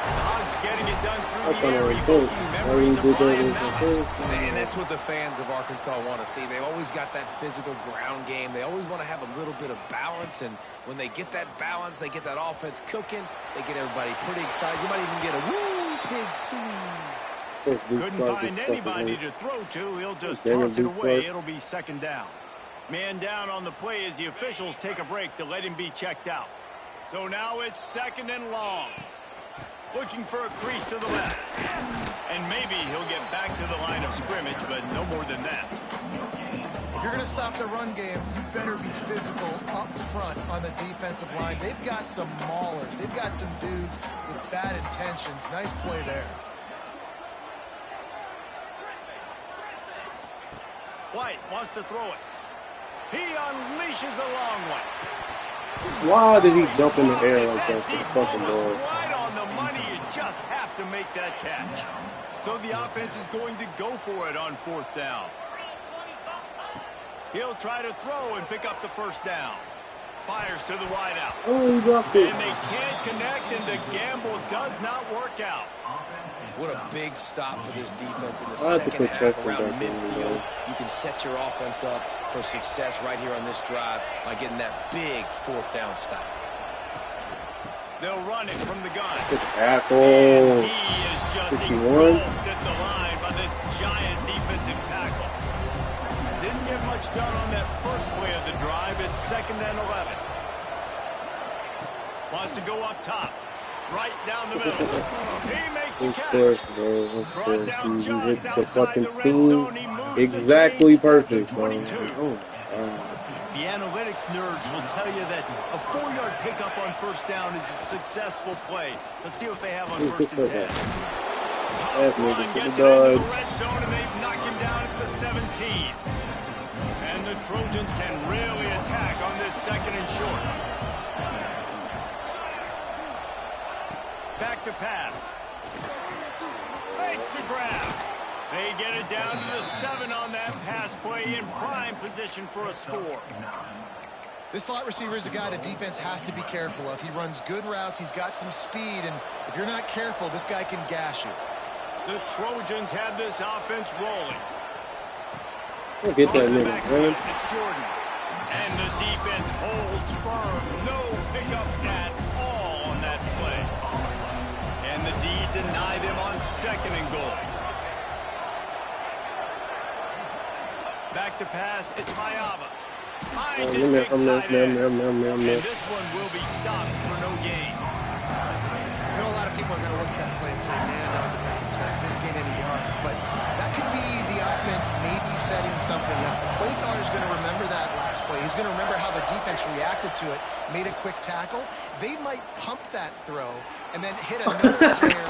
[SPEAKER 1] The Hogs getting it done through the air, evoking memories of Ryan Mallett.
[SPEAKER 3] Man, that's what the fans of Arkansas want to see. They always got that physical ground game. They always want to have a little bit of balance, and when they get that balance, they get that offense cooking, they get everybody pretty excited. You might even get a woo pig swing.
[SPEAKER 1] Couldn't find anybody to throw to. He'll just toss it away. It'll be second down. Man down on the play as the officials take a break to let him be checked out. So now it's second and long. Looking for a crease to the left. And maybe he'll get back to the line of scrimmage, but no more than that.
[SPEAKER 4] If you're going to stop the run game, you better be physical up front on the defensive line. They've got some maulers. They've got some dudes with bad intentions. Nice play there.
[SPEAKER 1] White wants to throw it. He unleashes a long one.
[SPEAKER 2] Why did he jump in the air like that for the fucking ball?
[SPEAKER 1] Right on the money. You just have to make that catch. So the offense is going to go for it on fourth down. He'll try to throw and pick up the first down. Fires to the wideout.
[SPEAKER 2] Oh, he dropped it.
[SPEAKER 1] And they can't connect, and the gamble does not work out.
[SPEAKER 3] What a big stop for this defense in the second half around midfield. You can set your offense up for success right here on this drive by getting that big fourth down stop.
[SPEAKER 1] They'll run it from the gun.
[SPEAKER 2] Good tackle.
[SPEAKER 1] And he is just
[SPEAKER 2] 51.
[SPEAKER 1] engulfed at the line by this giant defensive tackle. Didn't get much done on that first play of the drive. It's second and 11. Wants to go up top. Right down the middle. He makes the catch. Brought down just outside the fucking zone. He moves exactly perfect, bro. The analytics nerds will tell you that a 4-yard pickup on first down is a successful play. Let's see what they have on first and 10. Run gets it into the red zone, and they've knocked him down at the 17. And the Trojans can really attack on this second and short. Back to pass. Makes the grab. They get it down to the 7 on that pass play in prime position for a score.
[SPEAKER 4] This slot receiver is a guy the defense has to be careful of. He runs good routes. He's got some speed, and if you're not careful, this guy can gash you.
[SPEAKER 1] The Trojans have this offense rolling.
[SPEAKER 2] We'll get that nigga, man.
[SPEAKER 1] It's Jordan. And the defense holds firm. No pickup at all on that play. And the D deny them on second and goal. Back to pass. It's Mayava. And this one will be stopped for no gain.
[SPEAKER 4] I know a lot of people are going to look at that play and say, man, that was a bad play. Didn't gain any yards. But that could be the offense maybe setting something up. The play caller is going to remember that last play. He's going to remember how the defense reacted to it, made a quick tackle. They might pump that throw and then hit another player.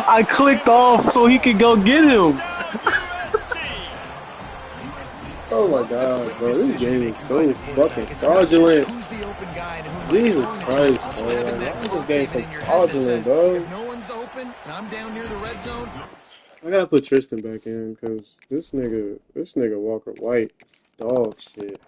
[SPEAKER 2] I clicked off so he could go get him. Oh my god, bro. This game is so fucking fraudulent. Jesus Christ, bro. Like, why is this game so fraudulent, bro?
[SPEAKER 4] If no one's open and I'm down near the red zone,
[SPEAKER 2] I gotta put Tristan back in because this nigga Walker White, dog shit.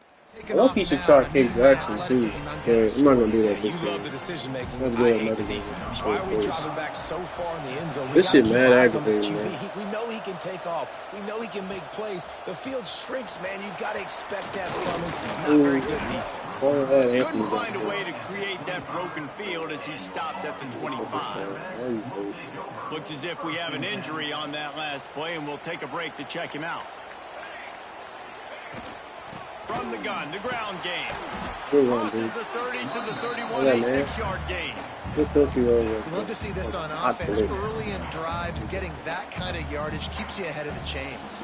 [SPEAKER 2] I love he should try Case Jackson too, but I'm not gonna do that this game. Let's go another game.
[SPEAKER 3] Why are we dropping back so far in the end zone?
[SPEAKER 2] This shit mad aggravating, man.
[SPEAKER 3] We know he can take off. We know he can make plays. The field shrinks, man. You gotta expect that's coming. Not very good defense.
[SPEAKER 1] Couldn't find a way to create that broken field as he stopped at the 25. Looks as if we have an injury on that last play, and we'll take a break to check him out. From the gun, the ground game. Crosses the 30 to the 31, a 6-yard gain.
[SPEAKER 4] Love to see this on offense. Early in drives, getting that kind of yardage keeps you ahead of the chains.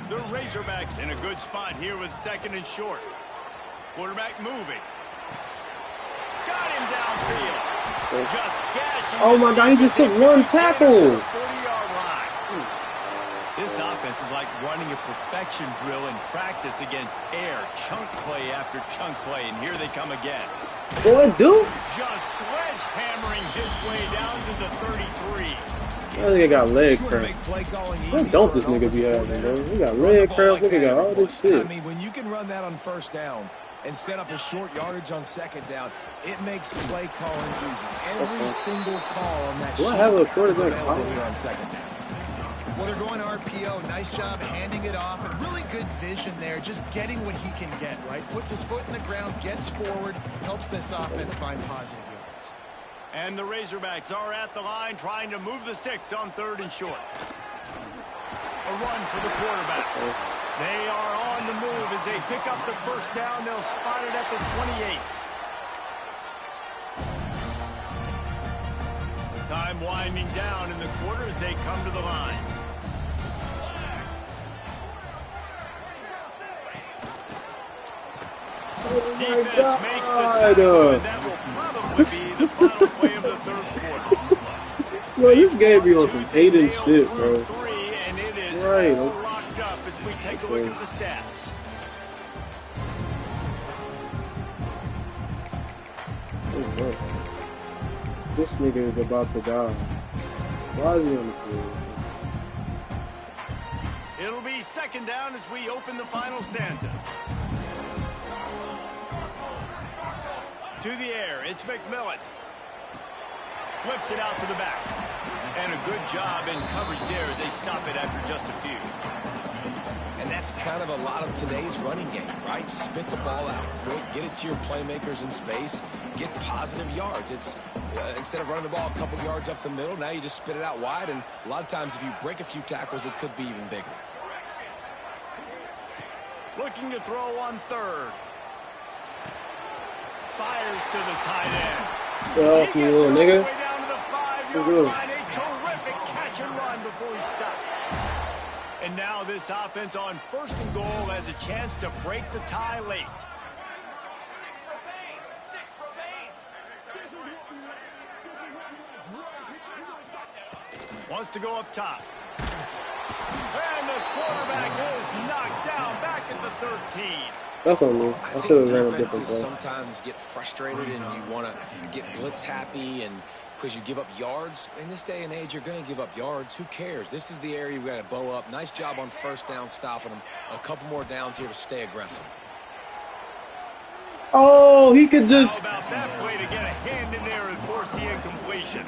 [SPEAKER 1] The Razorbacks in a good spot here with 2nd and short. Quarterback moving. Got him downfield. Just gashing.
[SPEAKER 2] Oh my god, he just took one tackle.
[SPEAKER 1] 40-yard line. This offense is like running a perfection drill in practice against air. Chunk play after chunk play, and here they come again.
[SPEAKER 2] Boy, Duke.
[SPEAKER 1] Just sledgehammering his way down to the 33.
[SPEAKER 2] That nigga got leg cramp. What don't this nigga be having, bro? He got leg cramp. Nigga got all this shit.
[SPEAKER 3] I mean, when you can run that on 1st down and set up a short yardage on 2nd down, it makes play calling easy. Every single call on that shot
[SPEAKER 2] have a quarterback
[SPEAKER 3] on 2nd down.
[SPEAKER 4] Well, they're going RPO. Nice job handing it off, and really good vision there, just getting what he can get, right? Puts his foot in the ground, gets forward, helps this offense find positive yards.
[SPEAKER 1] And the Razorbacks are at the line trying to move the sticks on 3rd and short. A run for the quarterback. They are on the move as they pick up the 1st down. They'll spot it at the 28. Time winding down in the quarter as they come to the line. Defense makes the tackle, and that will probably be the final play of the 3rd quarter.
[SPEAKER 2] Yo, this game be on some hating shit, bro.
[SPEAKER 1] And it is
[SPEAKER 2] right.
[SPEAKER 1] all locked up as we take a look at the stats.
[SPEAKER 2] Oh, this nigga is about to die. Why is he on the field?
[SPEAKER 1] It'll be 2nd down as we open the final stanza. To the air, it's McMillan. Flips it out to the back. And a good job in coverage there as they stop it after just a few.
[SPEAKER 3] And that's kind of a lot of today's running game, right? Spit the ball out quick, get it to your playmakers in space, get positive yards. It's instead of running the ball a couple yards up the middle, now you just spit it out wide, and a lot of times if you break a few tackles, it could be even bigger.
[SPEAKER 1] Looking to throw on 3rd. Fires to the tight end.
[SPEAKER 2] Get off me, little nigga.
[SPEAKER 1] Way down to the 5-yard line. A terrific catch and run before he stopped. And now this offense on 1st and goal has a chance to break the tie late. Wants to go up top. And the quarterback is knocked down back at the 13.
[SPEAKER 2] That's on me. I should have ran a different play.
[SPEAKER 3] Sometimes get frustrated and you want to get blitz happy, and because you give up yards. In this day and age, you're going to give up yards. Who cares? This is the area we got to bow up. Nice job on 1st down, stopping them. A couple more downs here to stay aggressive.
[SPEAKER 2] Oh, he could just.
[SPEAKER 1] How about that play to get a hand in there and force the incompletion?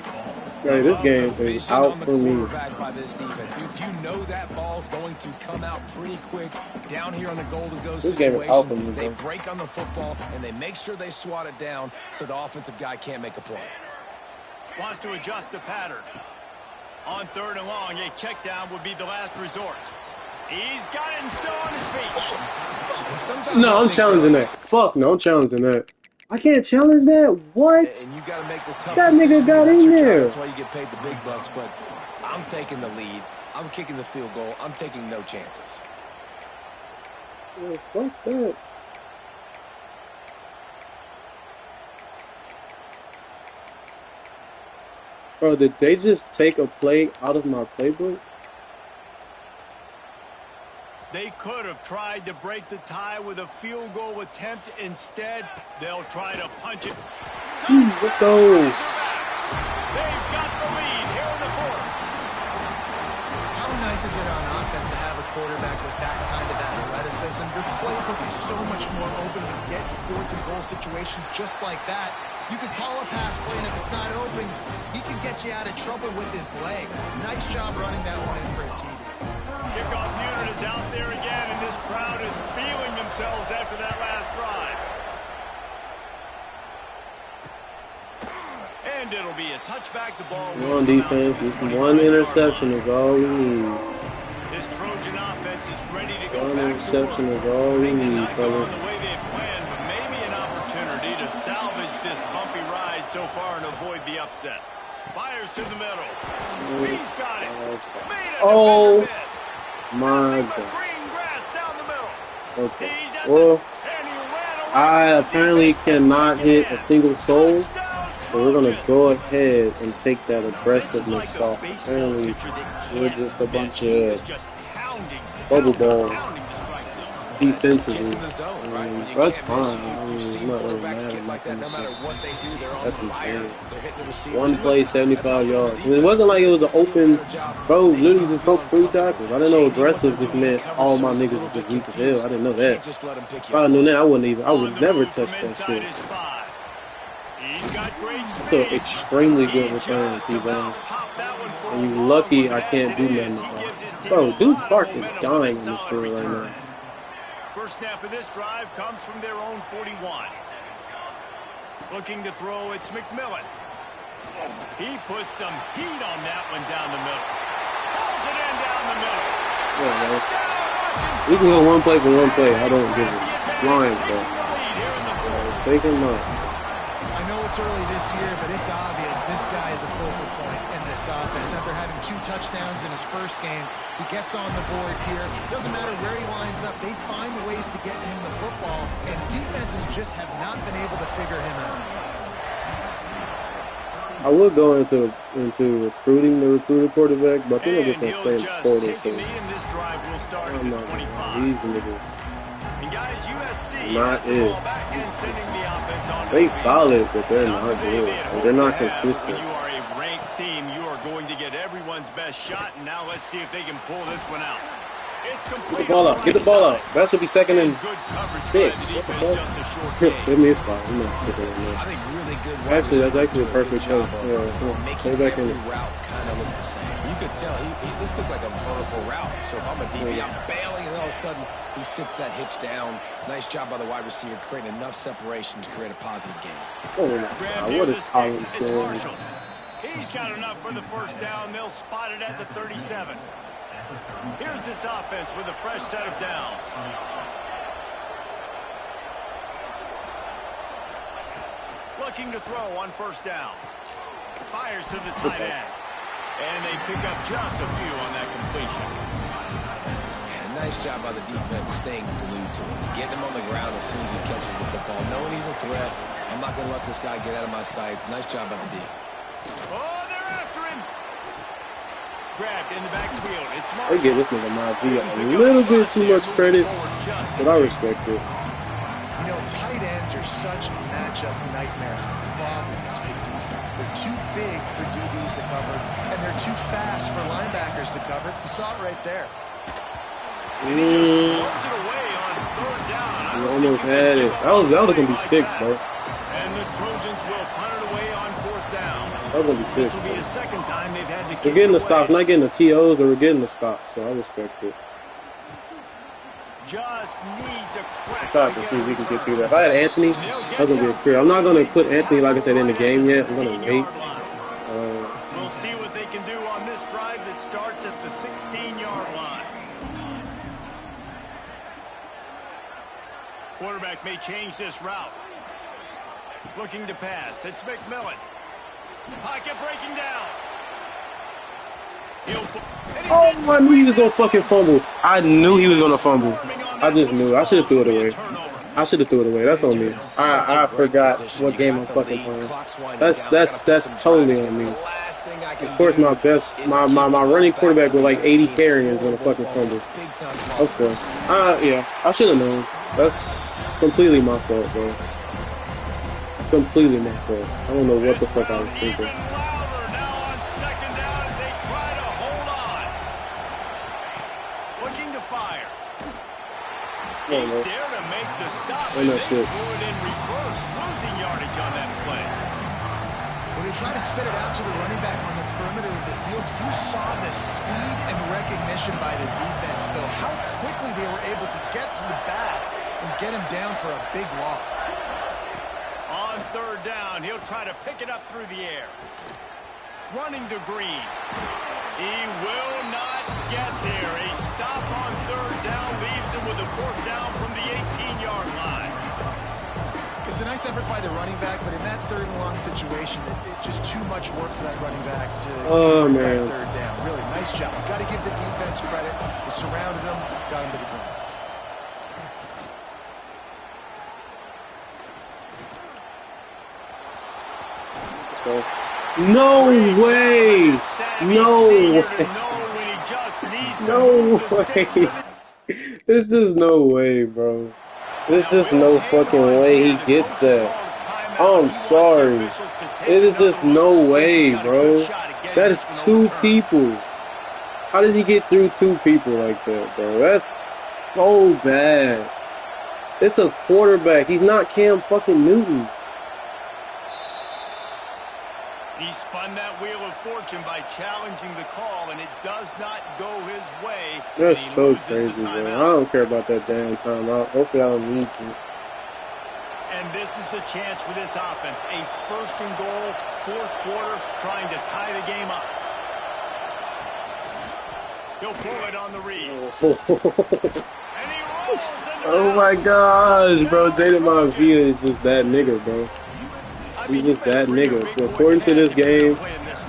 [SPEAKER 2] Hey, this game is out for me.
[SPEAKER 3] By this defense. Dude, you know that ball's going to come out pretty quick down here on the goal-to-go situation. They break on the football, and they make sure they swat it down so the offensive guy can't make a play.
[SPEAKER 1] Wants to adjust the pattern. On 3rd and long, a check down would be the last resort. He's got it and still on his feet.
[SPEAKER 2] No, I'm challenging that. Fuck no, I'm challenging that. I can't challenge that. What?
[SPEAKER 3] And you gotta make the tough
[SPEAKER 2] that nigga got in there.
[SPEAKER 3] That's why you get paid the big bucks, but I'm taking the lead. I'm kicking the field goal. I'm taking no chances.
[SPEAKER 2] Yeah, fuck that. Bro, did they just take a play out of my playbook?
[SPEAKER 1] They could have tried to break the tie with a field goal attempt. Instead, they'll try to punch it.
[SPEAKER 2] Let's go.
[SPEAKER 1] They've got the lead here in the fourth.
[SPEAKER 4] How nice is it on offense to have a quarterback with that kind of athleticism? Your playbook is so much more open to get fourth and goal situations just like that. You could call a pass play, and if it's not open, he can get you out of trouble with his legs. Nice job running that one in for a TD.
[SPEAKER 1] Kickoff unit is out there again, and this crowd is feeling themselves after that last drive. And it'll be a touchback. The ball
[SPEAKER 2] on defense. One interception is all we need.
[SPEAKER 1] This Trojan offense is ready to go
[SPEAKER 2] One
[SPEAKER 1] back
[SPEAKER 2] interception
[SPEAKER 1] to work.
[SPEAKER 2] is all we
[SPEAKER 1] Things have
[SPEAKER 2] need,
[SPEAKER 1] not gone
[SPEAKER 2] fellas.
[SPEAKER 1] the way they had planned, but maybe an opportunity to salvage this bumpy ride so far and avoid the upset. Fires to the middle. He's got it. Made a
[SPEAKER 2] Oh,
[SPEAKER 1] miss.
[SPEAKER 2] my
[SPEAKER 1] Nothing but
[SPEAKER 2] God.
[SPEAKER 1] green grass down the middle.
[SPEAKER 2] Okay.
[SPEAKER 1] He's at
[SPEAKER 2] Well,
[SPEAKER 1] and he ran away
[SPEAKER 2] I
[SPEAKER 1] from the
[SPEAKER 2] apparently
[SPEAKER 1] defense.
[SPEAKER 2] cannot hit a single soul,
[SPEAKER 1] Touchdown,
[SPEAKER 2] so we're going to
[SPEAKER 1] Trojans.
[SPEAKER 2] go ahead and take that
[SPEAKER 1] This is
[SPEAKER 2] aggressiveness
[SPEAKER 1] like a
[SPEAKER 2] off.
[SPEAKER 1] baseball
[SPEAKER 2] Apparently,
[SPEAKER 1] pitcher that
[SPEAKER 2] we're
[SPEAKER 1] can't
[SPEAKER 2] just a bunch
[SPEAKER 1] miss. He is
[SPEAKER 2] of
[SPEAKER 1] just pounding
[SPEAKER 2] bubble ball
[SPEAKER 1] pounding the strike zone.
[SPEAKER 2] defensively.
[SPEAKER 3] Gets in the zone, right? When you
[SPEAKER 2] That's
[SPEAKER 3] can't miss,
[SPEAKER 2] fine. I
[SPEAKER 3] you've
[SPEAKER 2] mean,
[SPEAKER 3] seen
[SPEAKER 2] I'm not really
[SPEAKER 3] quarterbacks
[SPEAKER 2] mad
[SPEAKER 3] get
[SPEAKER 2] at
[SPEAKER 3] like that. No
[SPEAKER 2] nothing.
[SPEAKER 3] matter
[SPEAKER 2] It's
[SPEAKER 3] what they do, they're on
[SPEAKER 2] That's
[SPEAKER 3] the fire.
[SPEAKER 2] insane.
[SPEAKER 3] They're hitting the receivers.
[SPEAKER 2] One
[SPEAKER 3] And
[SPEAKER 2] play,
[SPEAKER 3] listen,
[SPEAKER 2] 75
[SPEAKER 3] that's also
[SPEAKER 2] yards.
[SPEAKER 3] the
[SPEAKER 2] And it wasn't like it was an
[SPEAKER 3] defense
[SPEAKER 2] open,
[SPEAKER 3] doing a better job.
[SPEAKER 2] bro,
[SPEAKER 3] They
[SPEAKER 2] literally
[SPEAKER 3] keep
[SPEAKER 2] just broke
[SPEAKER 3] feeling
[SPEAKER 2] 3 tackles. I
[SPEAKER 3] comfortable.
[SPEAKER 2] didn't know
[SPEAKER 3] Changing what
[SPEAKER 2] aggressive
[SPEAKER 3] they're
[SPEAKER 2] just
[SPEAKER 3] doing in
[SPEAKER 2] meant
[SPEAKER 3] coverage
[SPEAKER 2] all
[SPEAKER 3] so
[SPEAKER 2] my
[SPEAKER 3] he's a
[SPEAKER 2] niggas
[SPEAKER 3] little
[SPEAKER 2] was just
[SPEAKER 3] bit
[SPEAKER 2] weak as hell.
[SPEAKER 3] confused.
[SPEAKER 2] I didn't know
[SPEAKER 3] Can't
[SPEAKER 2] that.
[SPEAKER 3] just let him pick
[SPEAKER 2] If
[SPEAKER 3] you
[SPEAKER 2] I
[SPEAKER 3] apart.
[SPEAKER 2] knew that, I
[SPEAKER 1] On
[SPEAKER 2] would
[SPEAKER 1] the
[SPEAKER 2] never
[SPEAKER 1] move
[SPEAKER 2] touch
[SPEAKER 1] from
[SPEAKER 2] that
[SPEAKER 1] inside
[SPEAKER 2] shit.
[SPEAKER 1] his 5. He's got great
[SPEAKER 2] It's an
[SPEAKER 1] speed.
[SPEAKER 2] extremely
[SPEAKER 1] He
[SPEAKER 2] good return,
[SPEAKER 1] just
[SPEAKER 2] T-Bone.
[SPEAKER 1] about popped that one for
[SPEAKER 2] And
[SPEAKER 1] a
[SPEAKER 2] you
[SPEAKER 1] long
[SPEAKER 2] lucky
[SPEAKER 1] one,
[SPEAKER 2] I
[SPEAKER 1] but
[SPEAKER 2] can't
[SPEAKER 1] as
[SPEAKER 2] do
[SPEAKER 1] it
[SPEAKER 2] nothing
[SPEAKER 1] is, he
[SPEAKER 2] about
[SPEAKER 1] gives his
[SPEAKER 2] it.
[SPEAKER 1] team
[SPEAKER 2] Bro,
[SPEAKER 1] a
[SPEAKER 2] Duke
[SPEAKER 1] lot of
[SPEAKER 2] Clark is
[SPEAKER 1] momentum with a
[SPEAKER 2] dying in this
[SPEAKER 1] solid
[SPEAKER 2] field right
[SPEAKER 1] return.
[SPEAKER 2] now.
[SPEAKER 1] First snap of this drive comes from their own 41. Looking to throw, it's McMillan. He puts some heat on that one down the middle. Pulls it in down the middle.
[SPEAKER 2] Yeah, man.
[SPEAKER 1] Touchdown,
[SPEAKER 2] We can go one play for one play. I don't
[SPEAKER 1] Arkansas.
[SPEAKER 2] give a
[SPEAKER 1] The
[SPEAKER 2] flying
[SPEAKER 1] advantage,
[SPEAKER 2] fuck.
[SPEAKER 1] taking the lead here in the fourth.
[SPEAKER 2] Take him up.
[SPEAKER 4] I know it's early this year, but it's obvious this guy is a focal point in this offense. After having 2 touchdowns in his first game, he gets on the board here. Doesn't matter where he lines up, they find ways to get him the football, and defenses just have not been able to figure him out.
[SPEAKER 2] I would go into recruiting the recruited quarterback, but I think I'm just
[SPEAKER 1] And
[SPEAKER 2] going to stay
[SPEAKER 1] he'll
[SPEAKER 2] in the
[SPEAKER 1] just
[SPEAKER 2] portal
[SPEAKER 1] take a
[SPEAKER 2] because
[SPEAKER 1] knee, and this drive will start at
[SPEAKER 2] I'm
[SPEAKER 1] the
[SPEAKER 2] not going
[SPEAKER 1] 25.
[SPEAKER 2] to. These niggas.
[SPEAKER 1] And guys, USC
[SPEAKER 2] Not
[SPEAKER 1] has the
[SPEAKER 2] it.
[SPEAKER 1] ball back and sending the offense on
[SPEAKER 2] They
[SPEAKER 1] the field.
[SPEAKER 2] solid, but they're
[SPEAKER 1] Not
[SPEAKER 2] not
[SPEAKER 1] the day
[SPEAKER 2] good.
[SPEAKER 1] they had
[SPEAKER 2] Like,
[SPEAKER 1] hoped
[SPEAKER 2] they're not
[SPEAKER 1] to have, but
[SPEAKER 2] consistent.
[SPEAKER 1] when you are a ranked team, you are going to get everyone's best shot, and now let's see if they can pull this one out. It's complete.
[SPEAKER 2] Get the ball
[SPEAKER 1] on
[SPEAKER 2] up. Get the
[SPEAKER 1] right
[SPEAKER 2] ball
[SPEAKER 1] side.
[SPEAKER 2] up. That should be second and
[SPEAKER 1] Good coverage by
[SPEAKER 2] 6.
[SPEAKER 1] the
[SPEAKER 2] What the
[SPEAKER 1] defense,
[SPEAKER 2] fuck?
[SPEAKER 1] just a short
[SPEAKER 2] Give
[SPEAKER 1] gain.
[SPEAKER 2] me a spot. I'm not putting it in
[SPEAKER 3] I
[SPEAKER 2] there.
[SPEAKER 3] think really good wide
[SPEAKER 2] Actually, that's
[SPEAKER 3] receivers
[SPEAKER 2] actually a
[SPEAKER 3] do
[SPEAKER 2] perfect
[SPEAKER 3] good job
[SPEAKER 2] play.
[SPEAKER 3] of
[SPEAKER 2] Yeah, yeah.
[SPEAKER 3] making
[SPEAKER 2] Stay back in
[SPEAKER 3] every
[SPEAKER 2] it.
[SPEAKER 3] route kind of look the same. You could tell this looked like a vertical route. So if I'm a DB, I'm bailing, and all of a sudden he sits that hitch down. Nice job by the wide receiver, creating enough separation to create a positive gain.
[SPEAKER 2] Oh my
[SPEAKER 1] Grab
[SPEAKER 2] God.
[SPEAKER 1] near
[SPEAKER 2] What
[SPEAKER 1] the
[SPEAKER 2] is
[SPEAKER 1] sticks.
[SPEAKER 2] Collins
[SPEAKER 1] It's
[SPEAKER 2] doing?
[SPEAKER 1] Marshall. He's got enough for the first down. They'll spot it at the 37. Here's this offense with a fresh set of downs. Looking to throw on first down. Fires to the tight end. And they pick up just a few on that completion.
[SPEAKER 3] And nice job by the defense staying glued to him. Getting him on the ground as soon as he catches the football. Knowing he's a threat. I'm not going to let this guy get out of my sights. Nice job by the D.
[SPEAKER 1] Oh, they're after him. Grabbed in the backfield. It's
[SPEAKER 2] They
[SPEAKER 1] Marshall.
[SPEAKER 2] give this nigga my V a little bit too much credit, but I respect it.
[SPEAKER 4] You know, tight ends are such matchup nightmares and problems for defense. They're too big for DBs to cover, and they're too fast for linebackers to cover. You saw it right there.
[SPEAKER 1] And he just throws it away on third down. I
[SPEAKER 2] You
[SPEAKER 1] don't
[SPEAKER 2] almost
[SPEAKER 1] think you
[SPEAKER 2] had
[SPEAKER 1] can
[SPEAKER 2] it.
[SPEAKER 1] give up
[SPEAKER 2] That was
[SPEAKER 1] a
[SPEAKER 2] gonna
[SPEAKER 1] play
[SPEAKER 2] be
[SPEAKER 1] like
[SPEAKER 2] 6,
[SPEAKER 1] that.
[SPEAKER 2] bro.
[SPEAKER 1] And the Trojans will punt it away on fourth down.
[SPEAKER 2] That was gonna be 6.
[SPEAKER 1] This will be the second time they've had to kick
[SPEAKER 2] We're getting
[SPEAKER 1] it
[SPEAKER 2] the stop,
[SPEAKER 1] away.
[SPEAKER 2] not getting the TOs, but we're getting the stop, so I respect it.
[SPEAKER 1] Just needs a crack.
[SPEAKER 2] I tried to see if we can get through that. If I had Anthony, that was gonna be a career. I'm not gonna put Anthony, like I said, in the game yet. I'm gonna wait.
[SPEAKER 1] We'll see what they can do on this drive that starts at the 16-yard line. Quarterback may change this route. Looking to pass. It's McMillan. Pocket breaking down.
[SPEAKER 2] Oh, I knew he was gonna fucking fumble. I knew he was gonna fumble. I just knew. I should have threw it away. I should have threw it away. That's on me. I forgot what game I'm fucking playing. That's totally on me. Of course, my running quarterback with like 80 carries on a fucking fumble. Of course. Yeah, I should have known. That's completely my fault, bro. Completely my fault. I don't know what the fuck I was thinking.
[SPEAKER 1] He's there to make the stop, and they threw it in reverse, losing yardage on that play.
[SPEAKER 4] Well, they try to spit it out to the running back on the perimeter of the field. You saw the speed and recognition by the defense, though, how quickly they were able to get to the back and get him down for a big loss.
[SPEAKER 1] On third down, he'll try to pick it up through the air. Running to Green. He will not get there. A stop on third down leaves him with a fourth down from the 18-yard line.
[SPEAKER 4] It's a nice effort by the running back, but in that third and long situation, it's just too much work for that running back to get that third down. Really, nice job. You've got to give the defense credit. They surrounded him, got him to the ground.
[SPEAKER 2] Let's go. No way! No way! No way! There's just no way, bro. There's just no fucking way he gets that. I'm sorry. It is just no way, bro. That is two people. How does he get through two people like that, bro? That's so bad. It's a quarterback. He's not Cam fucking Newton.
[SPEAKER 1] He spun that wheel of fortune by challenging the call, and it does not go his way.
[SPEAKER 2] That's so crazy, man. I don't care about that damn timeout. Hopefully I don't need to.
[SPEAKER 1] And this is the chance for this offense. A first and goal, fourth quarter, trying to tie the game up. He'll pull it on the read. And he rolls into
[SPEAKER 2] oh my gosh, bro. Jaden Monvia is just that nigga, bro. He's just that nigga. So according to this game,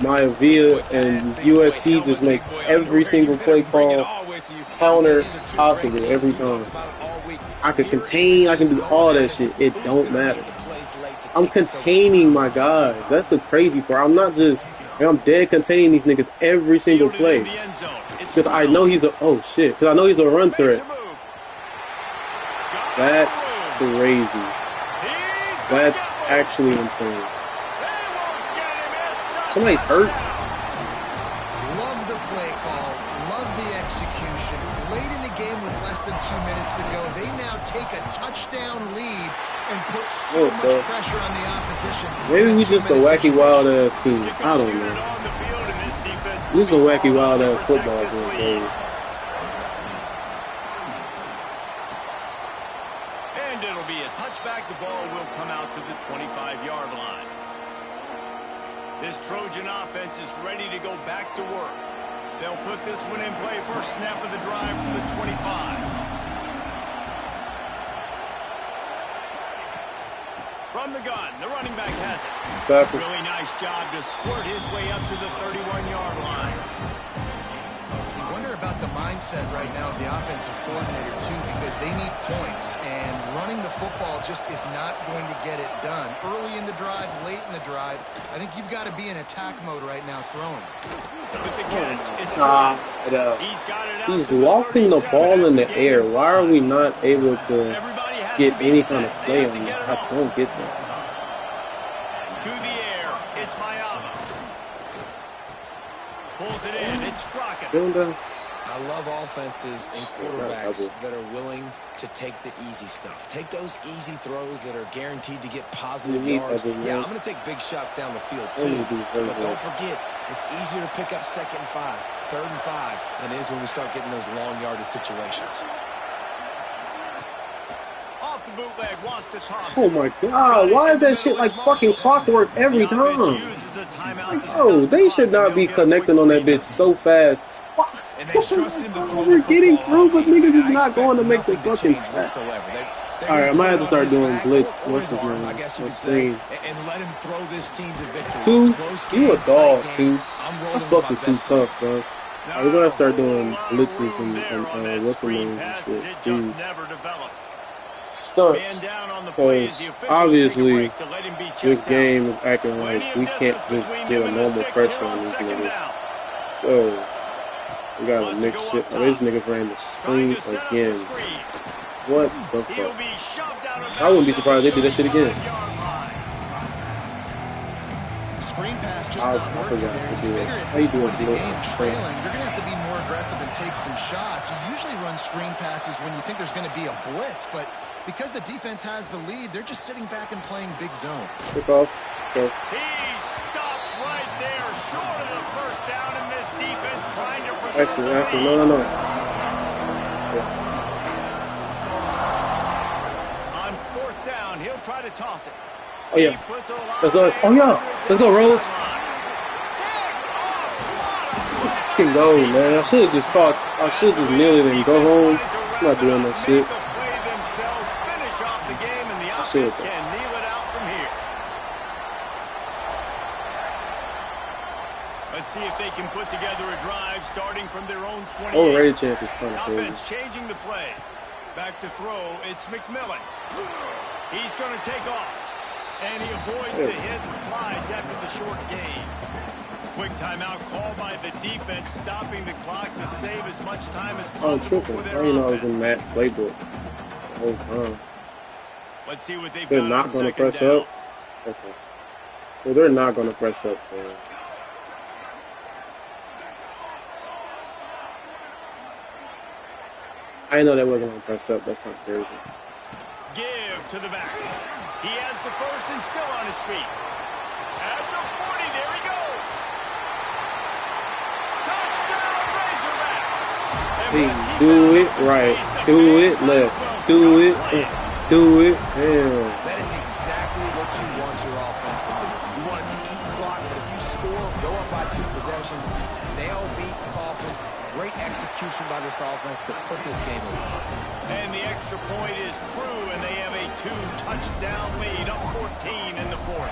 [SPEAKER 2] Maivia and USC just makes every single play call counter possible every time. I can contain, I can do all that shit. It don't matter. I'm containing my guys. That's the crazy part. I'm not just, I'm dead containing these niggas every single play. Because I know he's a, oh shit, because I know he's a run threat. That's crazy. That's actually insane. Somebody's hurt.
[SPEAKER 4] Love the play call. Love the execution. Late in the game with less than 2 minutes to go, they now take a touchdown lead and put so much pressure on the opposition.
[SPEAKER 2] Maybe we just a wacky wild ass team. I don't know. This is a wacky wild ass football game, baby.
[SPEAKER 1] It'll be a touchback. The ball will come out to the 25-yard line. This Trojan offense is ready to go back to work. They'll put this one in play. First snap of the drive from the 25. From the gun, the running back has it. Really nice job to squirt his way up to the 31-yard line.
[SPEAKER 4] About the mindset right now of the offensive coordinator too, because they need points, and running the football just is not going to get it done. Early in the drive, late in the drive, I think you've got to be in attack mode right now throwing.
[SPEAKER 2] He's lofting the ball in the air. Why are we not able to get any kind of play on it? I don't get that.
[SPEAKER 1] To the air, it's Mayama. Pulls it in, it's Straka.
[SPEAKER 3] I love offenses and quarterbacks that are willing to take the easy stuff. Take those easy throws that are guaranteed to get positive yards. Yeah, I'm going to take big shots down the field too. But don't forget, it's easier to pick up second and 5, third and 5 than it is when we start getting those long yardage situations.
[SPEAKER 1] Off the bootleg, wants to toss.
[SPEAKER 2] Oh my god, why is that shit like fucking clockwork every time? Like, oh, they should not be connecting on that bitch so fast.
[SPEAKER 3] And they trust him to throw
[SPEAKER 2] we're getting through, but niggas is not going to make the fucking sack. Alright, I might have to start doing blitz. What's his name? What's name?
[SPEAKER 3] And let him throw this team to victory.
[SPEAKER 2] Two? You a dog, Two. That's fucking too tough, bro. Alright, we're going to start doing blitzes and what's the name and shit. Jeez. stunts. Because obviously this game is acting like we can't just get a normal pressure on these niggas. So we gotta mix it. Oh, these niggas ran the screen again. What the fuck? I wouldn't be surprised if they did that shit again.
[SPEAKER 4] Screen pass just not working there. You figure at this point of the game, trailing, you're going to have to be more aggressive and take some shots. You usually run screen passes when you think there's going to be a blitz, but because the defense has the lead, they're just sitting back and playing big zones.
[SPEAKER 2] Pick off. Okay.
[SPEAKER 1] He stopped right there, short of the first down, and this defense trying to preserve the lead.
[SPEAKER 2] Actually, no.
[SPEAKER 1] On fourth down, he'll try to toss it.
[SPEAKER 2] Oh yeah, that's us. Oh yeah, let's go, Rhodes. Let's fucking go, man. I should have just caught. I should just kneel it and go home. I'm not doing that shit. I should have.
[SPEAKER 1] Let's see if they can put together a drive starting from their own 28.
[SPEAKER 2] Overrated chance is kind of crazy.
[SPEAKER 1] Offense changing the play. Back to throw. It's McMillan. He's going to take off. And he avoids the hit and slides after the short gain. Quick timeout call by the defense, stopping the clock to save as much time as possible for their offense.
[SPEAKER 2] I didn't know I was in that playbook the whole time.
[SPEAKER 1] Let's see what they've
[SPEAKER 2] They're
[SPEAKER 1] got
[SPEAKER 2] not going to press up. Okay. Well, they're not going to press up, man. I didn't know they wasn't going to press up. That's kind of crazy.
[SPEAKER 1] Give to the back. He has the first and still on his feet. At the 40, there he goes. Touchdown, Razorbacks.
[SPEAKER 2] Hey, do it right. Do it left. Do it. Do it. Damn.
[SPEAKER 3] That is exactly what you want your offense to do. You want it to eat clock, but if you score, go up by 2 possessions, nail, beat, coffin. Great execution by this offense to put this game away.
[SPEAKER 1] And the extra point is true, and they have a 2-touchdown lead, up 14 in the fourth.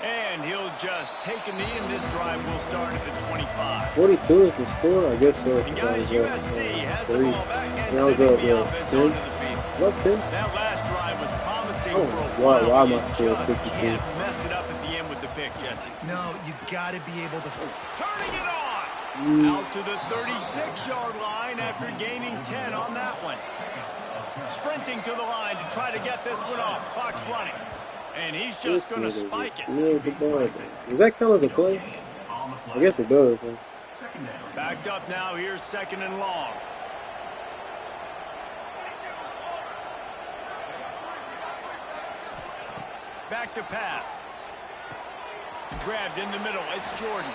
[SPEAKER 1] And he'll just take a knee, and this drive will start at the 25.
[SPEAKER 2] 42 is the score, I guess so.
[SPEAKER 1] And guys, USC has the ball back and
[SPEAKER 2] that was
[SPEAKER 1] sending
[SPEAKER 2] up,
[SPEAKER 1] the offense onto the field.
[SPEAKER 2] What, 10?
[SPEAKER 1] That last drive was promising
[SPEAKER 2] Oh,
[SPEAKER 1] for a while.
[SPEAKER 2] why my score is 52?
[SPEAKER 1] Can't mess it up at the end with the pick, Jesse.
[SPEAKER 4] No, you got to be able to.
[SPEAKER 1] Turning it on. Out to the 36-yard line after gaining 10 on that one. Sprinting to the line to try to get this one off. Clock's running. And he's just going to spike it.
[SPEAKER 2] Does that count as a play? I guess it does. Man.
[SPEAKER 1] Backed up now. Here's second and long. Back to pass. Grabbed in the middle. It's Jordan.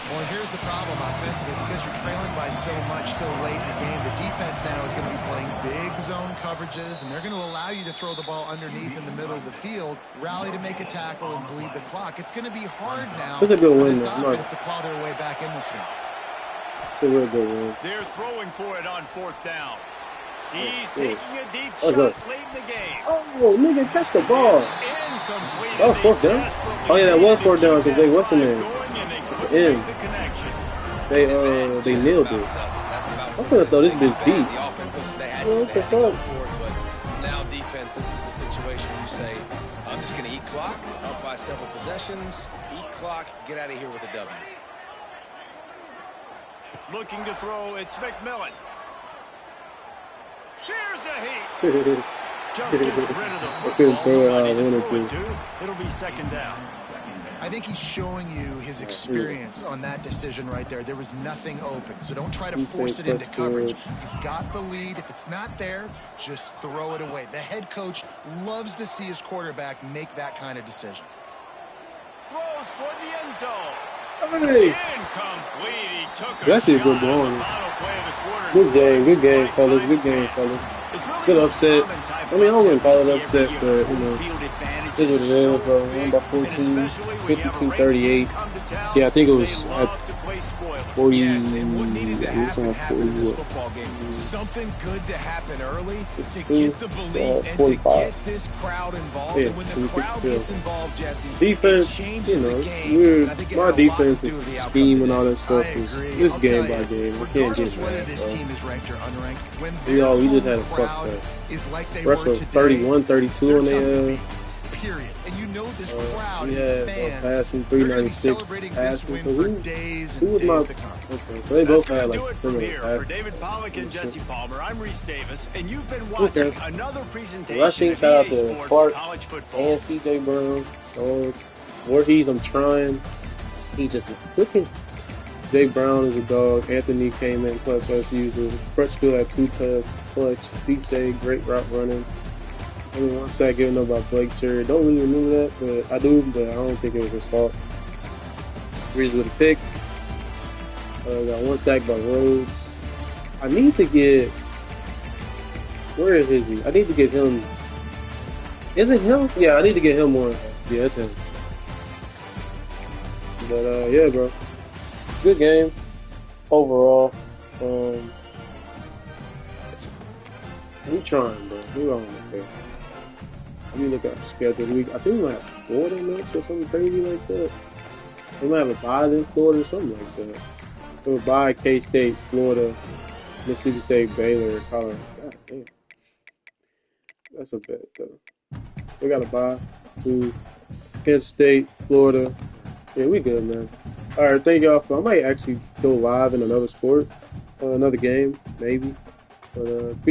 [SPEAKER 4] Well, here's the problem offensively. Because you're trailing by so much so late in the game, the defense now is going to be playing big zone coverages, and they're going to allow you to throw the ball underneath in the middle of the field, rally to make a tackle, and bleed the clock. It's going to be hard now
[SPEAKER 2] for
[SPEAKER 4] this offense to claw their way back in this one.
[SPEAKER 2] It's a real good win.
[SPEAKER 1] They're throwing for it on fourth down. He's taking a deep shot late in the game.
[SPEAKER 2] Oh, nigga, catch the ball.
[SPEAKER 1] Incomplete.
[SPEAKER 2] That was fourth down? Oh, yeah, that was fourth down because they wasn't in. They nailed it. I'm gonna throw this bitch deep. What the fuck?
[SPEAKER 3] Now defense, this is the situation where you say, I'm just gonna eat clock, up by several possessions, eat clock, get out of here with a W.
[SPEAKER 1] Looking to throw, it's McMillan. Here's a heat. Just gets rid of the football. It'll be second down.
[SPEAKER 4] I think he's showing you his experience on that decision right there. There was nothing open, so don't try to force it into coverage. You've got the lead. If it's not there, just throw it away. The head coach loves to see his quarterback make that kind of decision.
[SPEAKER 1] Throws toward the end zone.
[SPEAKER 2] Hey.
[SPEAKER 1] Incomplete. He took a
[SPEAKER 2] That's a good ball. Good game, fellas. Good game, fellas. Good upset. I mean, I wouldn't call it upset, but, you know, this is what it is, bro. Won by 14, 52-38. Yeah, I think it was,
[SPEAKER 3] Yes, and what needed to happen in this football game. Something good to happen early to get the belief and to get this crowd involved. And when the crowd gets involved, Jesse,
[SPEAKER 2] defense,
[SPEAKER 3] it changes the game. I think
[SPEAKER 2] my defense and scheme and all that stuff is game by game. I can't get
[SPEAKER 4] whether this team is ranked or unranked. When
[SPEAKER 2] we just had a fuck fest. Rest of 31, 32 on their
[SPEAKER 4] period. And you know this crowd is fans.
[SPEAKER 2] Passing 396 passing. Who was my? Okay, so they both had like similar passes.
[SPEAKER 1] For David Pollack and Jesse Palmer, I'm Reese Davis, and you've been watching another presentation
[SPEAKER 2] Rushing
[SPEAKER 1] of
[SPEAKER 2] shout out
[SPEAKER 1] EA
[SPEAKER 2] to
[SPEAKER 1] Sports
[SPEAKER 2] Clark
[SPEAKER 1] College Football.
[SPEAKER 2] and CJ Brown. Voorhees, I'm trying. He just cooking. Jake Brown is a dog. Anthony came in clutch as usual. Crutchfield had 2 touchdowns. Clutch. DJ, great route running. Only 1 sack given up by Blake Cherry. Don't really remember that, but I do, but I don't think it was his fault. Reese with a pick. Got 1 sack by Rhodes. I need to get. Where is he? I need to get him. Is it him? Yeah, I need to get him more. Yeah, it's him. But yeah, bro. Good game overall. We trying, bro. We almost there. Let me look at the schedule this week. I think we might have Florida next or something crazy like that. We might have a bye in Florida or something like that. We'll bye K-State, Florida, Mississippi State, Baylor, Colorado. God damn. That's a bet, though. We got a bye to Penn State, Florida. Yeah, we good, man. All right, thank y'all for. I might actually go live in another sport, another game, maybe. But